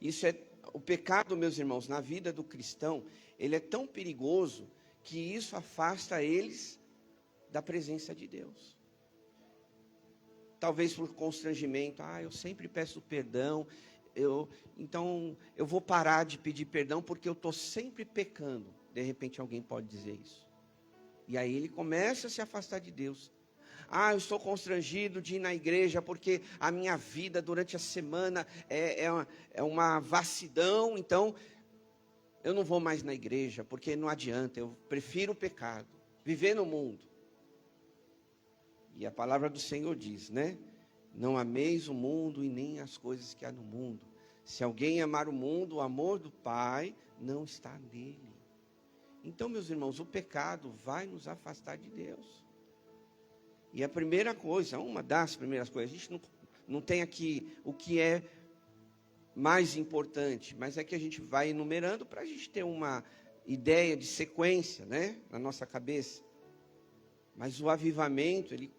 Isso é o pecado, meus irmãos, na vida do cristão, ele é tão perigoso que isso afasta eles da presença de Deus. Talvez por constrangimento, eu sempre peço perdão, então eu vou parar de pedir perdão porque eu estou sempre pecando. De repente alguém pode dizer isso. E aí ele começa a se afastar de Deus. Eu estou constrangido de ir na igreja porque a minha vida durante a semana é uma vassidão, então eu não vou mais na igreja, porque não adianta, eu prefiro o pecado, viver no mundo. E a palavra do Senhor diz, né? Não ameis o mundo e nem as coisas que há no mundo. Se alguém amar o mundo, o amor do Pai não está nele. Então, meus irmãos, o pecado vai nos afastar de Deus. E a primeira coisa, uma das primeiras coisas, a gente não tem aqui o que é mais importante, mas é que a gente vai enumerando para a gente ter uma ideia de sequência, né, na nossa cabeça. Mas o avivamento, ele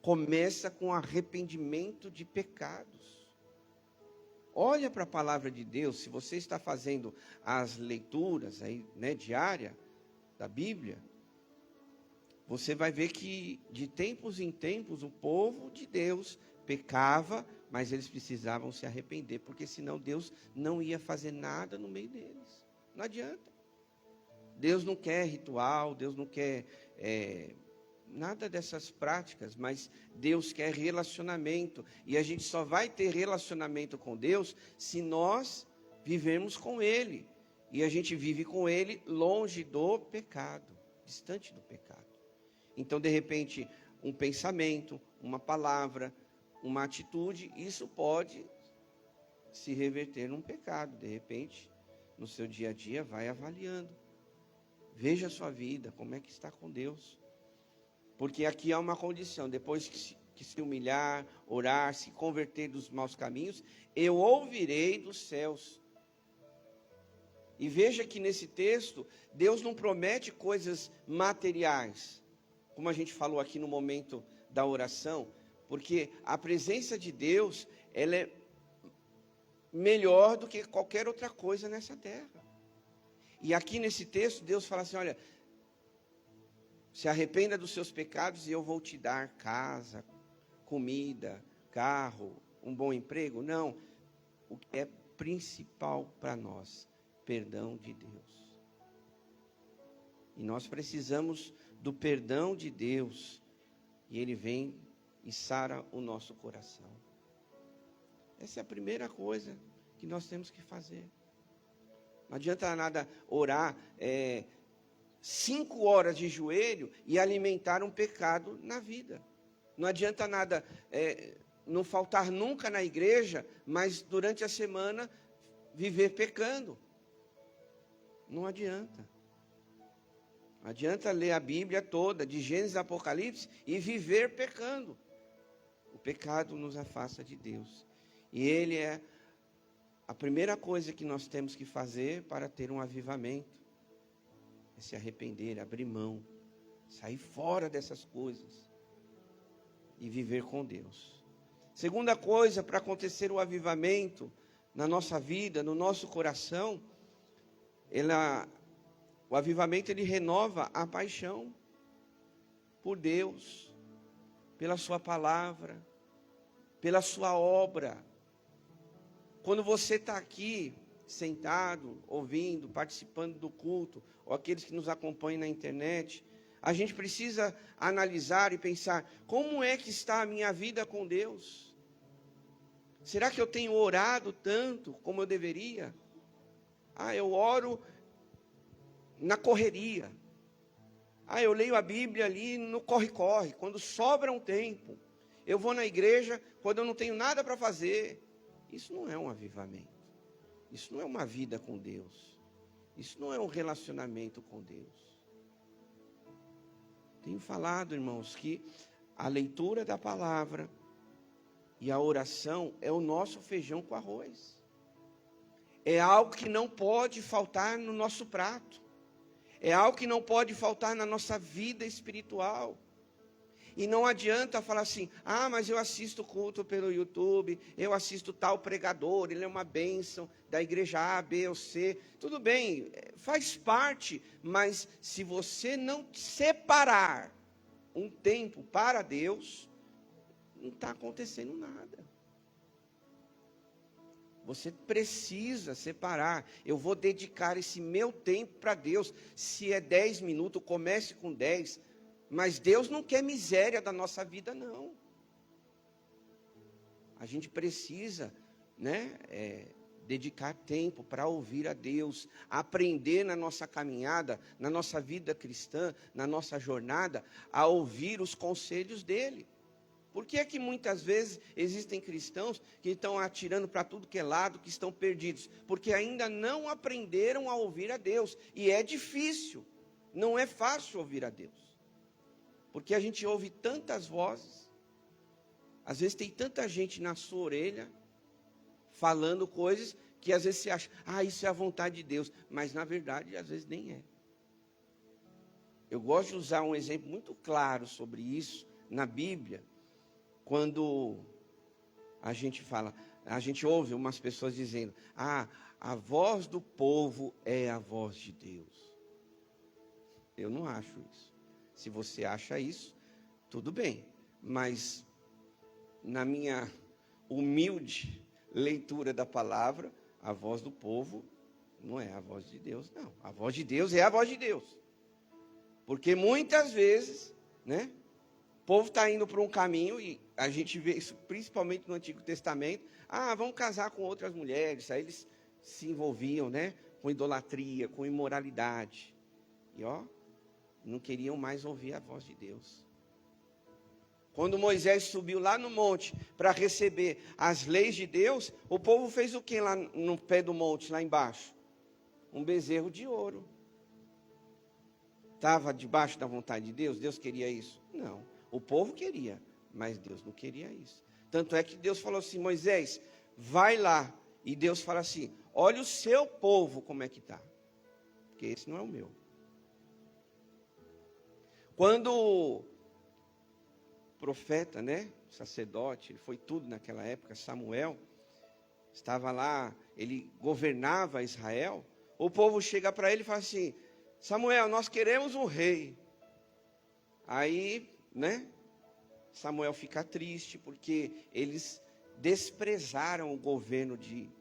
começa com arrependimento de pecados. Olha para a palavra de Deus. Se você está fazendo as leituras aí, né, diária da Bíblia, você vai ver que de tempos em tempos o povo de Deus pecava, mas eles precisavam se arrepender, porque senão Deus não ia fazer nada no meio deles. Não adianta. Deus não quer ritual, Deus não quer nada dessas práticas, mas Deus quer relacionamento. E a gente só vai ter relacionamento com Deus se nós vivermos com Ele. E a gente vive com Ele longe do pecado, distante do pecado. Então, de repente, um pensamento, uma palavra, uma atitude, isso pode se reverter num pecado. De repente, no seu dia a dia, vai avaliando. Veja a sua vida, como é que está com Deus. Porque aqui há uma condição: depois que se humilhar, orar, se converter dos maus caminhos, eu ouvirei dos céus. E veja que nesse texto, Deus não promete coisas materiais, como a gente falou aqui no momento da oração, porque a presença de Deus, ela é melhor do que qualquer outra coisa nessa terra. E aqui nesse texto, Deus fala assim: olha, se arrependa dos seus pecados e eu vou te dar casa, comida, carro, um bom emprego. Não, o que é principal para nós, perdão de Deus. E nós precisamos do perdão de Deus, e Ele vem e sara o nosso coração. Essa é a primeira coisa que nós temos que fazer. Não adianta nada orar 5 horas de joelho e alimentar um pecado na vida. Não adianta nada não faltar nunca na igreja, mas durante a semana viver pecando. Não adianta. Não adianta ler a Bíblia toda, de Gênesis a Apocalipse, e viver pecando. O pecado nos afasta de Deus. E ele é a primeira coisa que nós temos que fazer para ter um avivamento. É se arrepender, abrir mão, sair fora dessas coisas e viver com Deus. Segunda coisa, para acontecer o avivamento na nossa vida, no nosso coração, o avivamento, ele renova a paixão por Deus, pela sua palavra, pela sua obra. Quando você está aqui, sentado, ouvindo, participando do culto, ou aqueles que nos acompanham na internet, a gente precisa analisar e pensar: como é que está a minha vida com Deus? Será que eu tenho orado tanto como eu deveria? Eu oro na correria. Eu leio a Bíblia ali no corre-corre, quando sobra um tempo. Eu vou na igreja quando eu não tenho nada para fazer. Isso não é um avivamento. Isso não é uma vida com Deus. Isso não é um relacionamento com Deus. Tenho falado, irmãos, que a leitura da palavra e a oração é o nosso feijão com arroz. É algo que não pode faltar no nosso prato. É algo que não pode faltar na nossa vida espiritual. E não adianta falar assim: mas eu assisto culto pelo YouTube, eu assisto tal pregador, ele é uma bênção da igreja A, B ou C. Tudo bem, faz parte, mas se você não separar um tempo para Deus, não está acontecendo nada. Você precisa separar. Eu vou dedicar esse meu tempo para Deus. Se é 10 minutos, comece com 10. Mas Deus não quer miséria da nossa vida, não. A gente precisa, dedicar tempo para ouvir a Deus, aprender na nossa caminhada, na nossa vida cristã, na nossa jornada, a ouvir os conselhos dEle. Por que é que muitas vezes existem cristãos que estão atirando para tudo que é lado, que estão perdidos? Porque ainda não aprenderam a ouvir a Deus. E é difícil, não é fácil ouvir a Deus. Porque a gente ouve tantas vozes, às vezes tem tanta gente na sua orelha, falando coisas que às vezes você acha, isso é a vontade de Deus, mas na verdade às vezes nem é. Eu gosto de usar um exemplo muito claro sobre isso na Bíblia, quando a gente ouve umas pessoas dizendo, a voz do povo é a voz de Deus. Eu não acho isso. Se você acha isso, tudo bem, mas na minha humilde leitura da palavra, a voz do povo não é a voz de Deus, não. A voz de Deus é a voz de Deus. Porque muitas vezes, né, o povo está indo por um caminho, e a gente vê isso principalmente no Antigo Testamento, vão casar com outras mulheres, aí eles se envolviam, né, com idolatria, com imoralidade. E não queriam mais ouvir a voz de Deus. Quando Moisés subiu lá no monte para receber as leis de Deus, o povo fez o que lá no pé do monte, lá embaixo? Um bezerro de ouro. Estava debaixo da vontade de Deus? Deus queria isso? Não. O povo queria, mas Deus não queria isso. Tanto é que Deus falou assim, Moisés, vai lá. E Deus fala assim, olha o seu povo como é que está. Porque esse não é o meu. Quando o profeta, né, sacerdote, ele foi tudo naquela época, Samuel, estava lá, ele governava Israel, o povo chega para ele e fala assim, Samuel, nós queremos um rei. Aí, né, Samuel fica triste, porque eles desprezaram o governo de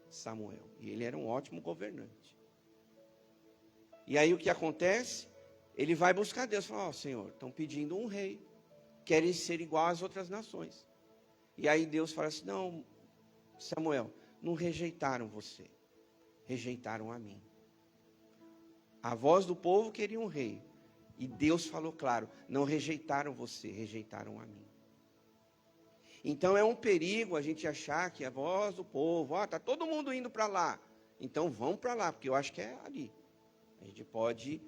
Samuel, e ele era um ótimo governante. E aí o que acontece? Ele vai buscar Deus, fala, Senhor, estão pedindo um rei, querem ser igual às outras nações. E aí Deus fala assim, não, Samuel, não rejeitaram você, rejeitaram a mim. A voz do povo queria um rei, e Deus falou claro, não rejeitaram você, rejeitaram a mim. Então é um perigo a gente achar que a voz do povo, está todo mundo indo para lá, então vamos para lá, porque eu acho que é ali. A gente pode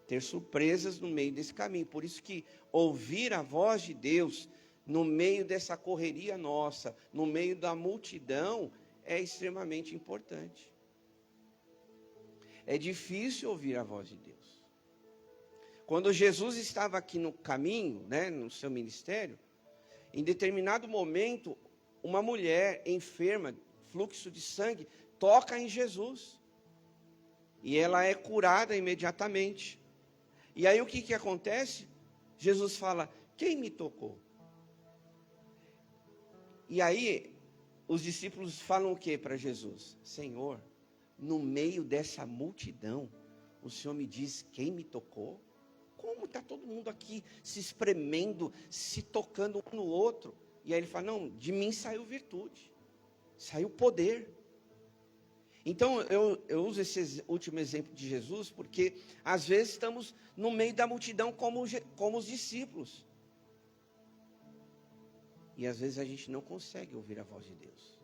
ter surpresas no meio desse caminho. Por isso que ouvir a voz de Deus no meio dessa correria nossa, no meio da multidão, é extremamente importante. É difícil ouvir a voz de Deus. Quando Jesus estava aqui no caminho, né, no seu ministério, em determinado momento, uma mulher enferma, fluxo de sangue, toca em Jesus. E ela é curada imediatamente. E aí o que acontece? Jesus fala, quem me tocou? E aí os discípulos falam o que para Jesus? Senhor, no meio dessa multidão, o Senhor me diz quem me tocou? Como está todo mundo aqui se espremendo, se tocando um no outro? E aí ele fala, não, de mim saiu virtude, saiu poder. Então, eu uso esse último exemplo de Jesus, porque às vezes estamos no meio da multidão como os discípulos. E às vezes a gente não consegue ouvir a voz de Deus.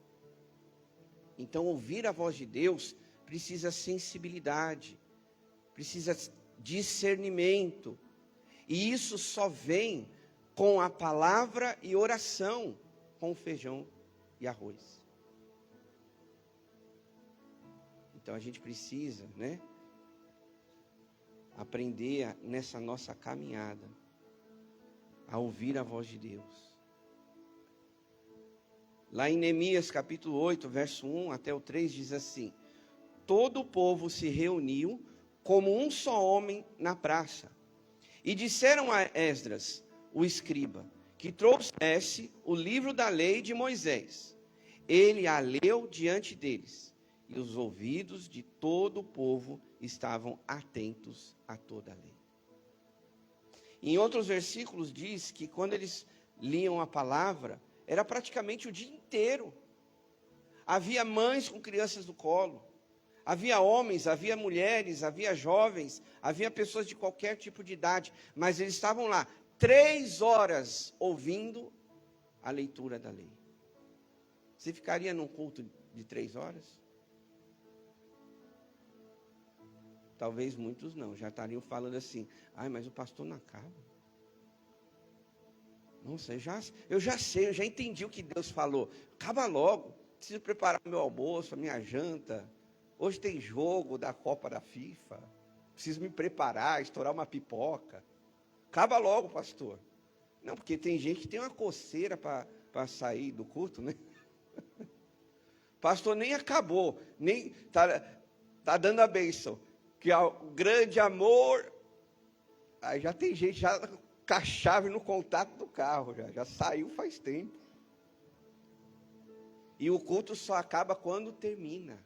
Então, ouvir a voz de Deus precisa sensibilidade, precisa discernimento. E isso só vem com a palavra e oração, com feijão e arroz. Então a gente precisa, né, aprender nessa nossa caminhada a ouvir a voz de Deus. Lá em Neemias capítulo 8, verso 1 até o 3 diz assim: todo o povo se reuniu como um só homem na praça, e disseram a Esdras, o escriba, que trouxesse o livro da lei de Moisés. Ele a leu diante deles, e os ouvidos de todo o povo estavam atentos a toda a lei. Em outros versículos diz que quando eles liam a palavra, era praticamente o dia inteiro. Havia mães com crianças no colo, havia homens, havia mulheres, havia jovens, havia pessoas de qualquer tipo de idade, mas eles estavam lá 3 horas ouvindo a leitura da lei. Você ficaria num culto de 3 horas? Talvez muitos não, já estariam falando assim, mas o pastor não acaba. Nossa, eu já sei, eu já entendi o que Deus falou. Acaba logo, preciso preparar o meu almoço, a minha janta. Hoje tem jogo da Copa da FIFA. Preciso me preparar, estourar uma pipoca. Acaba logo, pastor. Não, porque tem gente que tem uma coceira para sair do culto, né? Pastor, nem acabou, nem tá dando a bênção. Que é o grande amor. Aí já tem gente já com a chave no contato do carro, já saiu faz tempo. E o culto só acaba quando termina.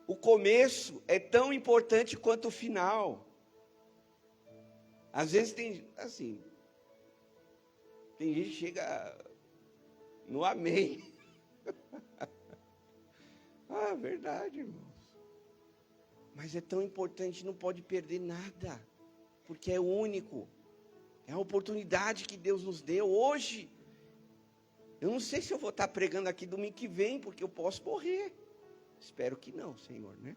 O começo é tão importante quanto o final. Às vezes tem gente que chega no amém. Ah, verdade, irmãos. Mas é tão importante, não pode perder nada, porque é único. É a oportunidade que Deus nos deu hoje. Eu não sei se eu vou estar pregando aqui domingo que vem, porque eu posso morrer. Espero que não, Senhor, né?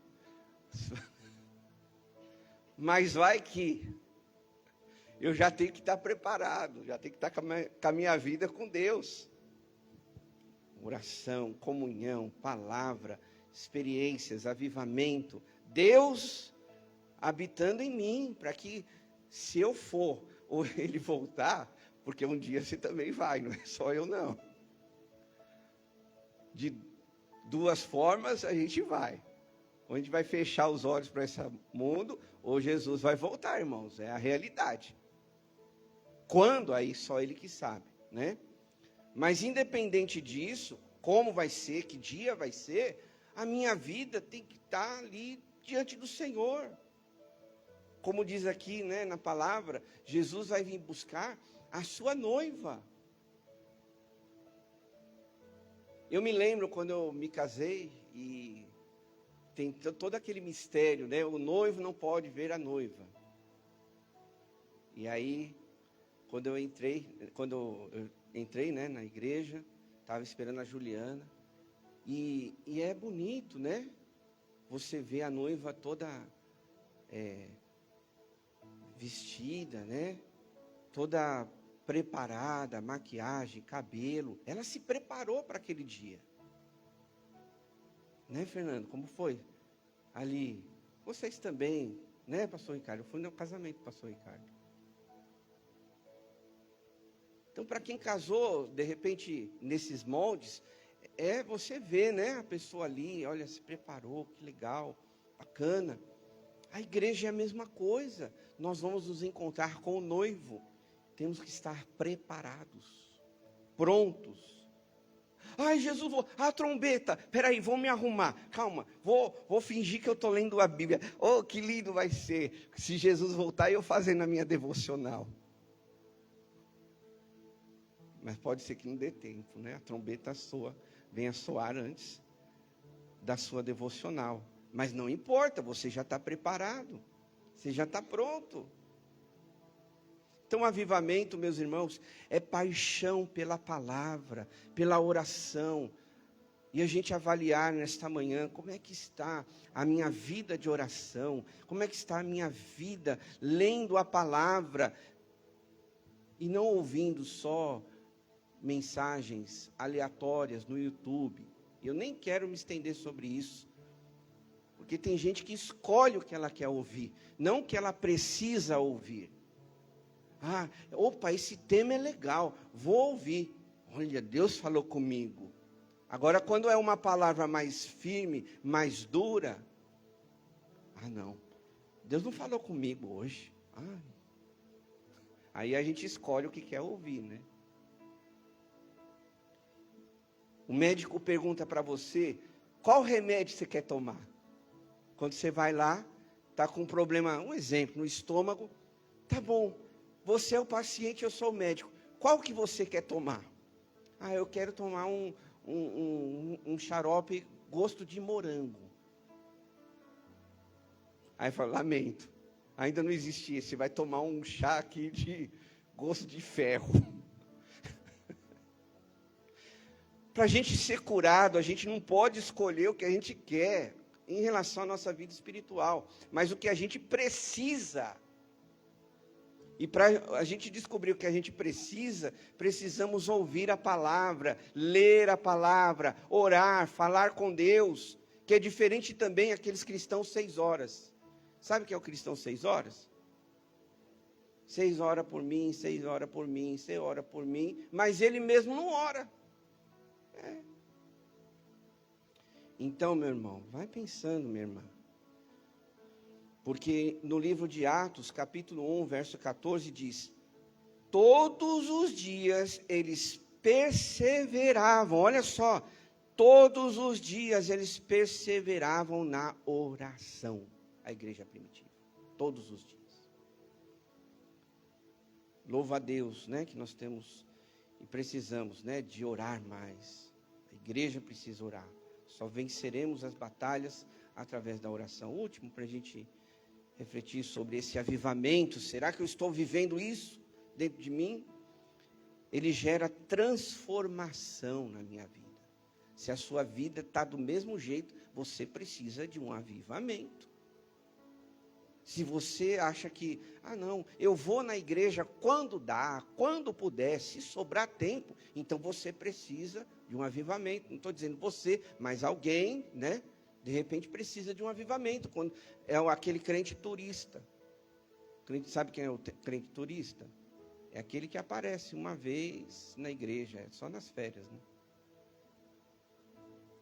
Mas vai que eu já tenho que estar preparado, já tenho que estar com a minha vida com Deus. Oração, comunhão, palavra, experiências, avivamento. Deus habitando em mim, para que se eu for, ou Ele voltar, porque um dia você também vai, não é só eu não. De duas formas a gente vai. Ou a gente vai fechar os olhos para esse mundo, ou Jesus vai voltar, irmãos, é a realidade. Quando? Aí só Ele que sabe, né? Mas independente disso, como vai ser, que dia vai ser, a minha vida tem que estar ali diante do Senhor. Como diz aqui, né, na palavra, Jesus vai vir buscar a sua noiva. Eu me lembro quando eu me casei e tem todo aquele mistério, né? O noivo não pode ver a noiva. E aí, quando eu entrei, né, na igreja, estava esperando a Juliana, e é bonito, né? Você vê a noiva toda vestida, né? Toda preparada, maquiagem, cabelo. Ela se preparou para aquele dia. Né, Fernando? Como foi? Ali, vocês também, né, pastor Ricardo? Eu fui no casamento do pastor Ricardo. Então, para quem casou, de repente, nesses moldes, você vê, né, a pessoa ali, olha, se preparou, que legal, bacana. A igreja é a mesma coisa. Nós vamos nos encontrar com o noivo. Temos que estar preparados, prontos. Ai, Jesus, a trombeta, peraí, vou me arrumar, calma, vou fingir que eu estou lendo a Bíblia. Oh, que lindo vai ser, se Jesus voltar e eu fazendo a minha devocional. Mas pode ser que não dê tempo, né? A trombeta venha soar antes da sua devocional. Mas não importa, você já está preparado, você já está pronto. Então, avivamento, meus irmãos, é paixão pela palavra, pela oração. E a gente avaliar nesta manhã como é que está a minha vida de oração, como é que está a minha vida lendo a palavra e não ouvindo só mensagens aleatórias no YouTube. Eu nem quero me estender sobre isso, porque tem gente que escolhe o que ela quer ouvir, não o que ela precisa ouvir. Ah, opa, esse tema é legal, vou ouvir. Olha, Deus falou comigo. Agora, quando é uma palavra mais firme, mais dura, não, Deus não falou comigo hoje. Aí a gente escolhe o que quer ouvir, né? O médico pergunta para você, qual remédio você quer tomar? Quando você vai lá, está com um problema, um exemplo, no estômago, tá bom. Você é o paciente, eu sou o médico. Qual que você quer tomar? Eu quero tomar um xarope gosto de morango. Aí fala, lamento, ainda não existia. Você vai tomar um chá aqui de gosto de ferro. Para a gente ser curado, a gente não pode escolher o que a gente quer em relação à nossa vida espiritual. Mas o que a gente precisa. E para a gente descobrir o que a gente precisa, precisamos ouvir a palavra, ler a palavra, orar, falar com Deus, que é diferente também aqueles cristãos 6 horas. Sabe o que é o cristão 6 horas? 6 horas por mim, 6 horas por mim, 6 horas por mim, mas ele mesmo não ora. Então, meu irmão, vai pensando, minha irmã. Porque no livro de Atos, capítulo 1, verso 14, diz: todos os dias eles perseveravam, olha só, todos os dias eles perseveravam na oração, a igreja primitiva, todos os dias. Louva a Deus, né, que nós temos e precisamos, né, de orar mais. A igreja precisa orar. Só venceremos as batalhas através da oração. Último, para a gente refletir sobre esse avivamento. Será que eu estou vivendo isso dentro de mim? Ele gera transformação na minha vida. Se a sua vida está do mesmo jeito, você precisa de um avivamento. Se você acha que, não, eu vou na igreja quando dá, quando puder, se sobrar tempo, então você precisa de um avivamento. Não estou dizendo você, mas alguém, né? De repente precisa de um avivamento. Quando é aquele crente turista. Sabe quem é o crente turista? É aquele que aparece uma vez na igreja, só nas férias, né?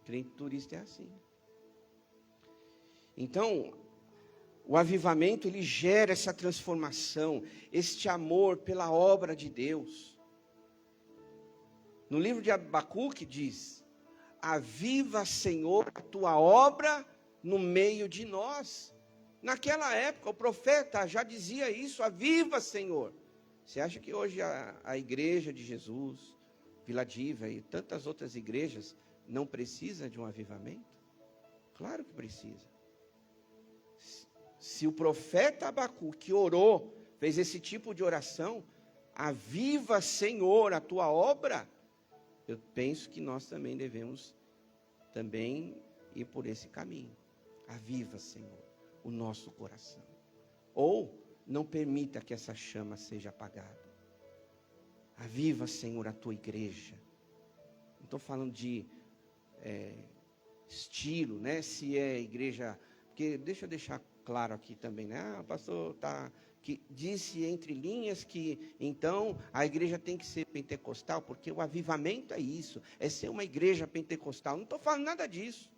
Crente turista é assim. Então, o avivamento, ele gera essa transformação, este amor pela obra de Deus. No livro de Abacuque diz: aviva, Senhor, a tua obra no meio de nós. Naquela época, o profeta já dizia isso: aviva, Senhor. Você acha que hoje a igreja de Jesus, Vila Diva e tantas outras igrejas não precisa de um avivamento? Claro que precisa. Se o profeta Abacuque orou, fez esse tipo de oração, aviva, Senhor, a tua obra, eu penso que nós também devemos ir por esse caminho. Aviva, Senhor, o nosso coração. Ou não permita que essa chama seja apagada. Aviva, Senhor, a tua igreja. Não estou falando de estilo, né? Se é igreja... Porque deixa eu deixar claro aqui também, né? O pastor que disse entre linhas que, então, a igreja tem que ser pentecostal, porque o avivamento é isso, é ser uma igreja pentecostal. Não estou falando nada disso.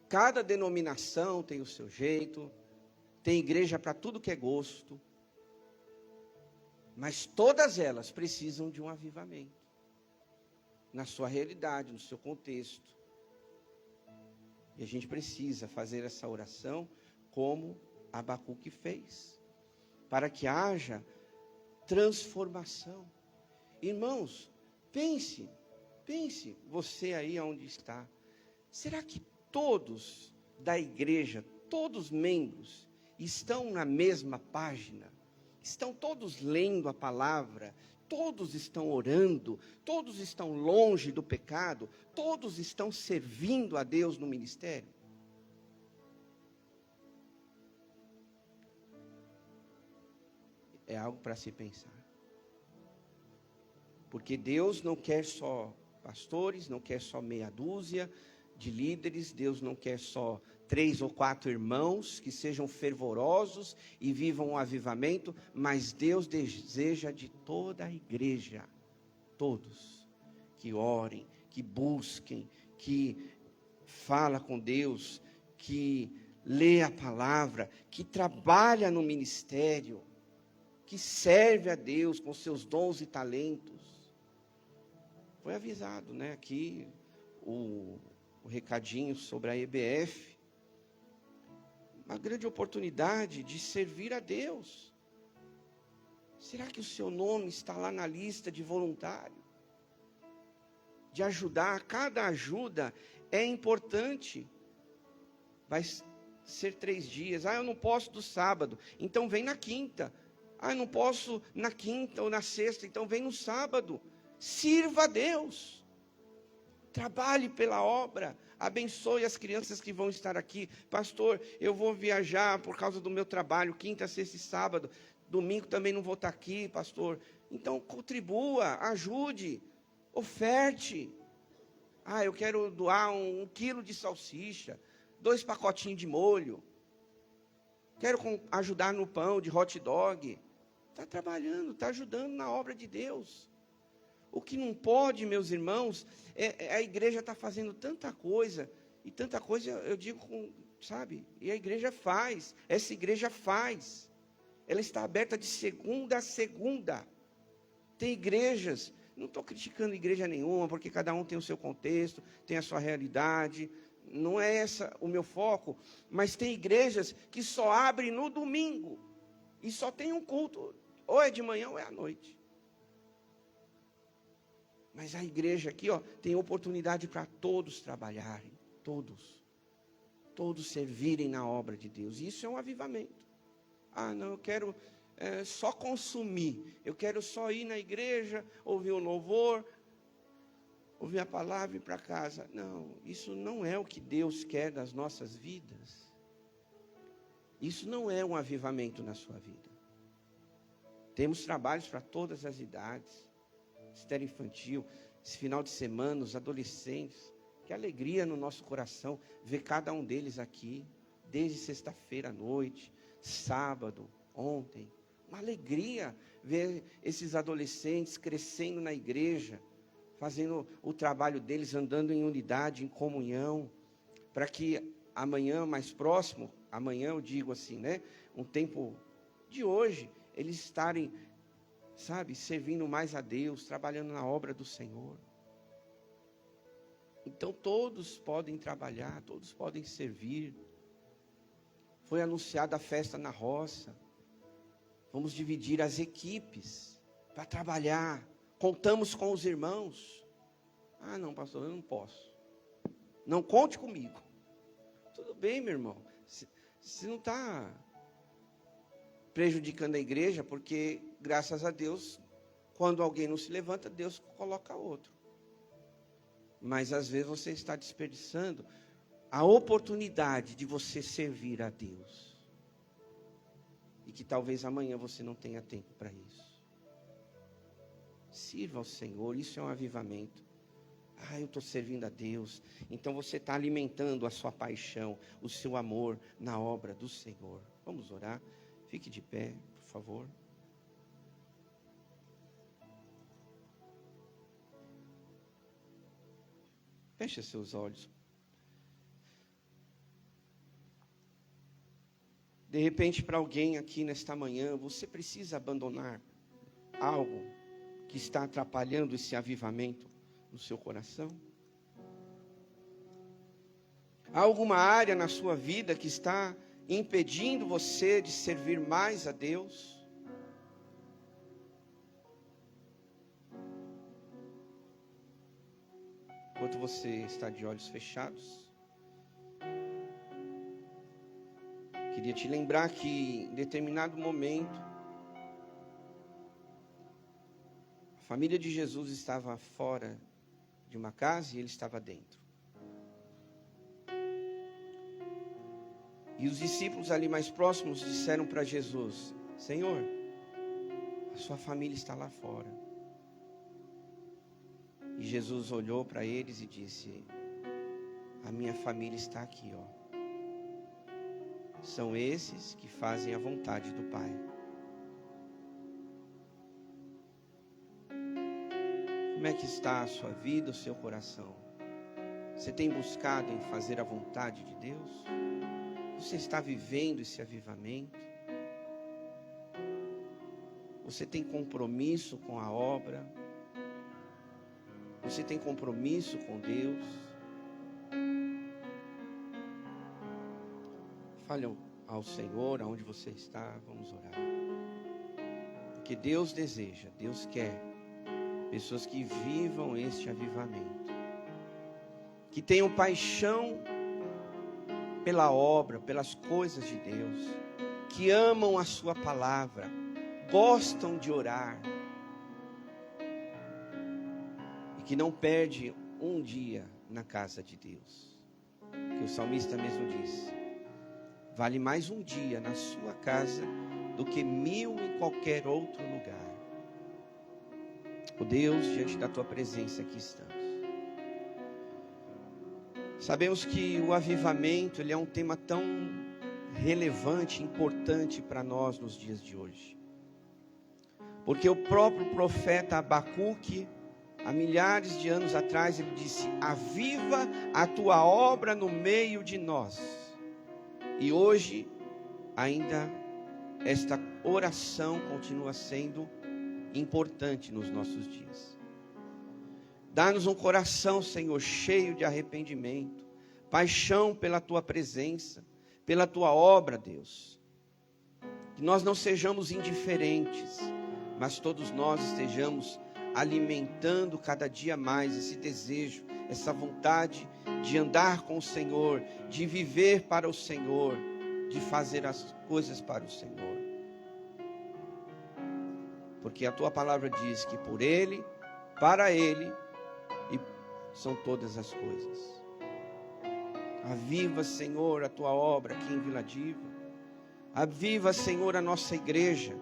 Cada denominação tem o seu jeito, tem igreja para tudo que é gosto, mas todas elas precisam de um avivamento, na sua realidade, no seu contexto. E a gente precisa fazer essa oração como Abacuque fez, para que haja transformação. Irmãos, pense você aí onde está. Será que todos da igreja, todos os membros, estão na mesma página? Estão todos lendo a palavra? Todos estão orando? Todos estão longe do pecado? Todos estão servindo a Deus no ministério? É algo para se pensar. Porque Deus não quer só pastores, não quer só meia dúzia de líderes, Deus não quer só 3 ou 4 irmãos que sejam fervorosos e vivam um avivamento, mas Deus deseja de toda a igreja, todos, que orem, que busquem, que fala com Deus, que lê a palavra, que trabalha no ministério, que serve a Deus com seus dons e talentos. Foi avisado, né, aqui o recadinho sobre a EBF, uma grande oportunidade de servir a Deus. Será que o seu nome está lá na lista de voluntário? De ajudar, cada ajuda é importante. Vai ser 3 dias, eu não posso do sábado, então vem na quinta. Eu não posso na quinta ou na sexta, então vem no sábado. Sirva a Deus. Trabalhe pela obra, Abençoe as crianças que vão estar aqui. Pastor, eu vou viajar por causa do meu trabalho, quinta, sexta e sábado. Domingo também não vou estar aqui, pastor. Então, contribua, ajude, oferte. Eu quero doar 1 quilo de salsicha, 2 pacotinhos de molho. Quero ajudar no pão de hot dog. Está trabalhando, está ajudando na obra de Deus. O que não pode, meus irmãos, a igreja está fazendo tanta coisa. E tanta coisa, eu digo, sabe? E a igreja faz. Essa igreja faz. Ela está aberta de segunda a segunda. Tem igrejas, não estou criticando igreja nenhuma, porque cada um tem o seu contexto, tem a sua realidade. Não é esse o meu foco. Mas tem igrejas que só abrem no domingo. E só tem um culto. Ou é de manhã ou é à noite. Mas a igreja aqui, tem oportunidade para todos trabalharem. Todos. Todos servirem na obra de Deus. E isso é um avivamento. Não, eu quero só consumir. Eu quero só ir na igreja, ouvir o louvor, ouvir a palavra e ir para casa. Não, isso não é o que Deus quer das nossas vidas. Isso não é um avivamento na sua vida. Temos trabalhos para todas as idades. Ministério infantil, esse final de semana, os adolescentes. Que alegria no nosso coração ver cada um deles aqui. Desde sexta-feira à noite, sábado, ontem. Uma alegria ver esses adolescentes crescendo na igreja. Fazendo o trabalho deles, andando em unidade, em comunhão. Para que amanhã, mais próximo, amanhã eu digo assim, né? Um tempo de hoje, eles estarem, sabe, servindo mais a Deus, trabalhando na obra do Senhor. Então todos podem trabalhar, todos podem servir. Foi anunciada a festa na roça. Vamos dividir as equipes para trabalhar. Contamos com os irmãos. Não, pastor, eu não posso. Não conte comigo. Tudo bem, meu irmão. Você não está prejudicando a igreja, porque, graças a Deus, quando alguém não se levanta, Deus coloca outro. Mas, às vezes, você está desperdiçando a oportunidade de você servir a Deus. E que talvez amanhã você não tenha tempo para isso. Sirva ao Senhor, isso é um avivamento. Eu estou servindo a Deus. Então você está alimentando a sua paixão, o seu amor na obra do Senhor. Vamos orar. Fique de pé, por favor. Feche seus olhos. De repente, para alguém aqui nesta manhã, você precisa abandonar algo que está atrapalhando esse avivamento no seu coração? Há alguma área na sua vida que está impedindo você de servir mais a Deus? Enquanto você está de olhos fechados, queria te lembrar que em determinado momento, a família de Jesus estava fora de uma casa e ele estava dentro. E os discípulos ali mais próximos disseram para Jesus: Senhor, a sua família está lá fora. E Jesus olhou para eles e disse: a minha família está aqui, São esses que fazem a vontade do Pai. Como é que está a sua vida, o seu coração? Você tem buscado em fazer a vontade de Deus? Você está vivendo esse avivamento? Você tem compromisso com a obra? Você tem compromisso com Deus? Fale ao Senhor aonde você está, vamos orar. Porque Deus deseja, Deus quer pessoas que vivam este avivamento, que tenham paixão pela obra, pelas coisas de Deus, que amam a sua palavra, gostam de orar, e que não perde um dia na casa de Deus. que o salmista mesmo diz: vale mais um dia na sua casa do que 1000 em qualquer outro lugar. Oh Deus, diante da tua presença aqui estamos. Sabemos que o avivamento, ele é um tema tão relevante, importante para nós nos dias de hoje. Porque o próprio profeta Abacuque, há milhares de anos atrás, ele disse: aviva a tua obra no meio de nós. E hoje, ainda, esta oração continua sendo importante nos nossos dias. Dá-nos um coração, Senhor, cheio de arrependimento, paixão pela tua presença, pela tua obra, Deus. Que nós não sejamos indiferentes, mas todos nós estejamos alimentando cada dia mais esse desejo, essa vontade de andar com o Senhor, de viver para o Senhor, de fazer as coisas para o Senhor. Porque a tua palavra diz que por Ele, para Ele, e são todas as coisas. Aviva, Senhor, a tua obra aqui em Vila Diva. Aviva, Senhor, a nossa igreja.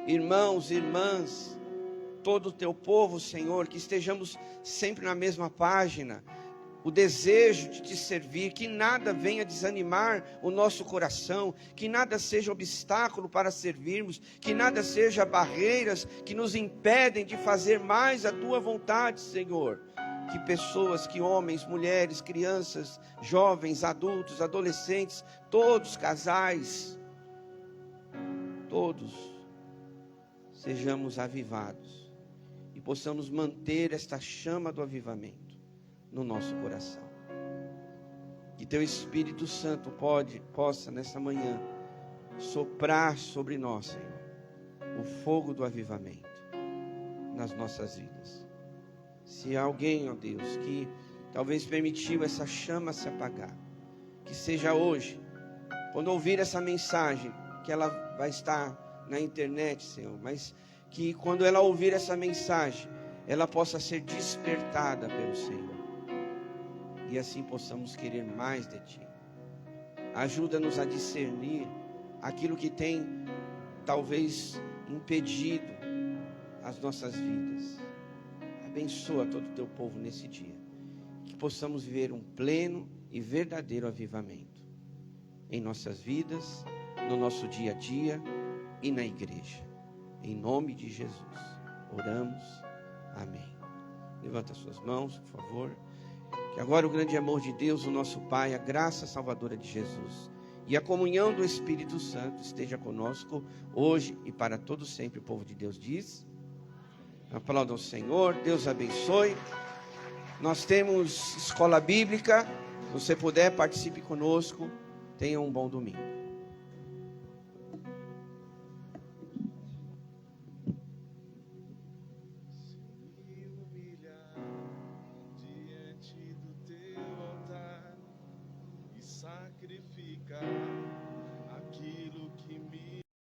Irmãos, irmãs, todo o teu povo, Senhor, que estejamos sempre na mesma página. O desejo de te servir, que nada venha desanimar o nosso coração, que nada seja obstáculo para servirmos, que nada seja barreiras que nos impedem de fazer mais a tua vontade, Senhor. Que pessoas, que homens, mulheres, crianças, jovens, adultos, adolescentes, todos, casais, todos, sejamos avivados e possamos manter esta chama do avivamento no nosso coração. Que teu Espírito Santo possa nessa manhã soprar sobre nós, Senhor, o fogo do avivamento nas nossas vidas. Se há alguém, ó Deus, que talvez permitiu essa chama se apagar, que seja hoje, quando ouvir essa mensagem, que ela vai estar na internet, Senhor, mas que quando ela ouvir essa mensagem, ela possa ser despertada pelo Senhor. E assim possamos querer mais de Ti. Ajuda-nos a discernir aquilo que tem talvez impedido as nossas vidas. Abençoa todo o Teu povo nesse dia. Que possamos viver um pleno e verdadeiro avivamento em nossas vidas, no nosso dia a dia e na igreja. Em nome de Jesus, oramos. Amém. Levanta suas mãos, por favor. Que agora o grande amor de Deus, o nosso Pai, a graça salvadora de Jesus e a comunhão do Espírito Santo esteja conosco hoje e para todo sempre. O povo de Deus diz: aplauda ao Senhor. Deus abençoe. Nós temos escola bíblica. Se você puder, participe conosco. Tenha um bom domingo. Diante do teu altar e sacrificar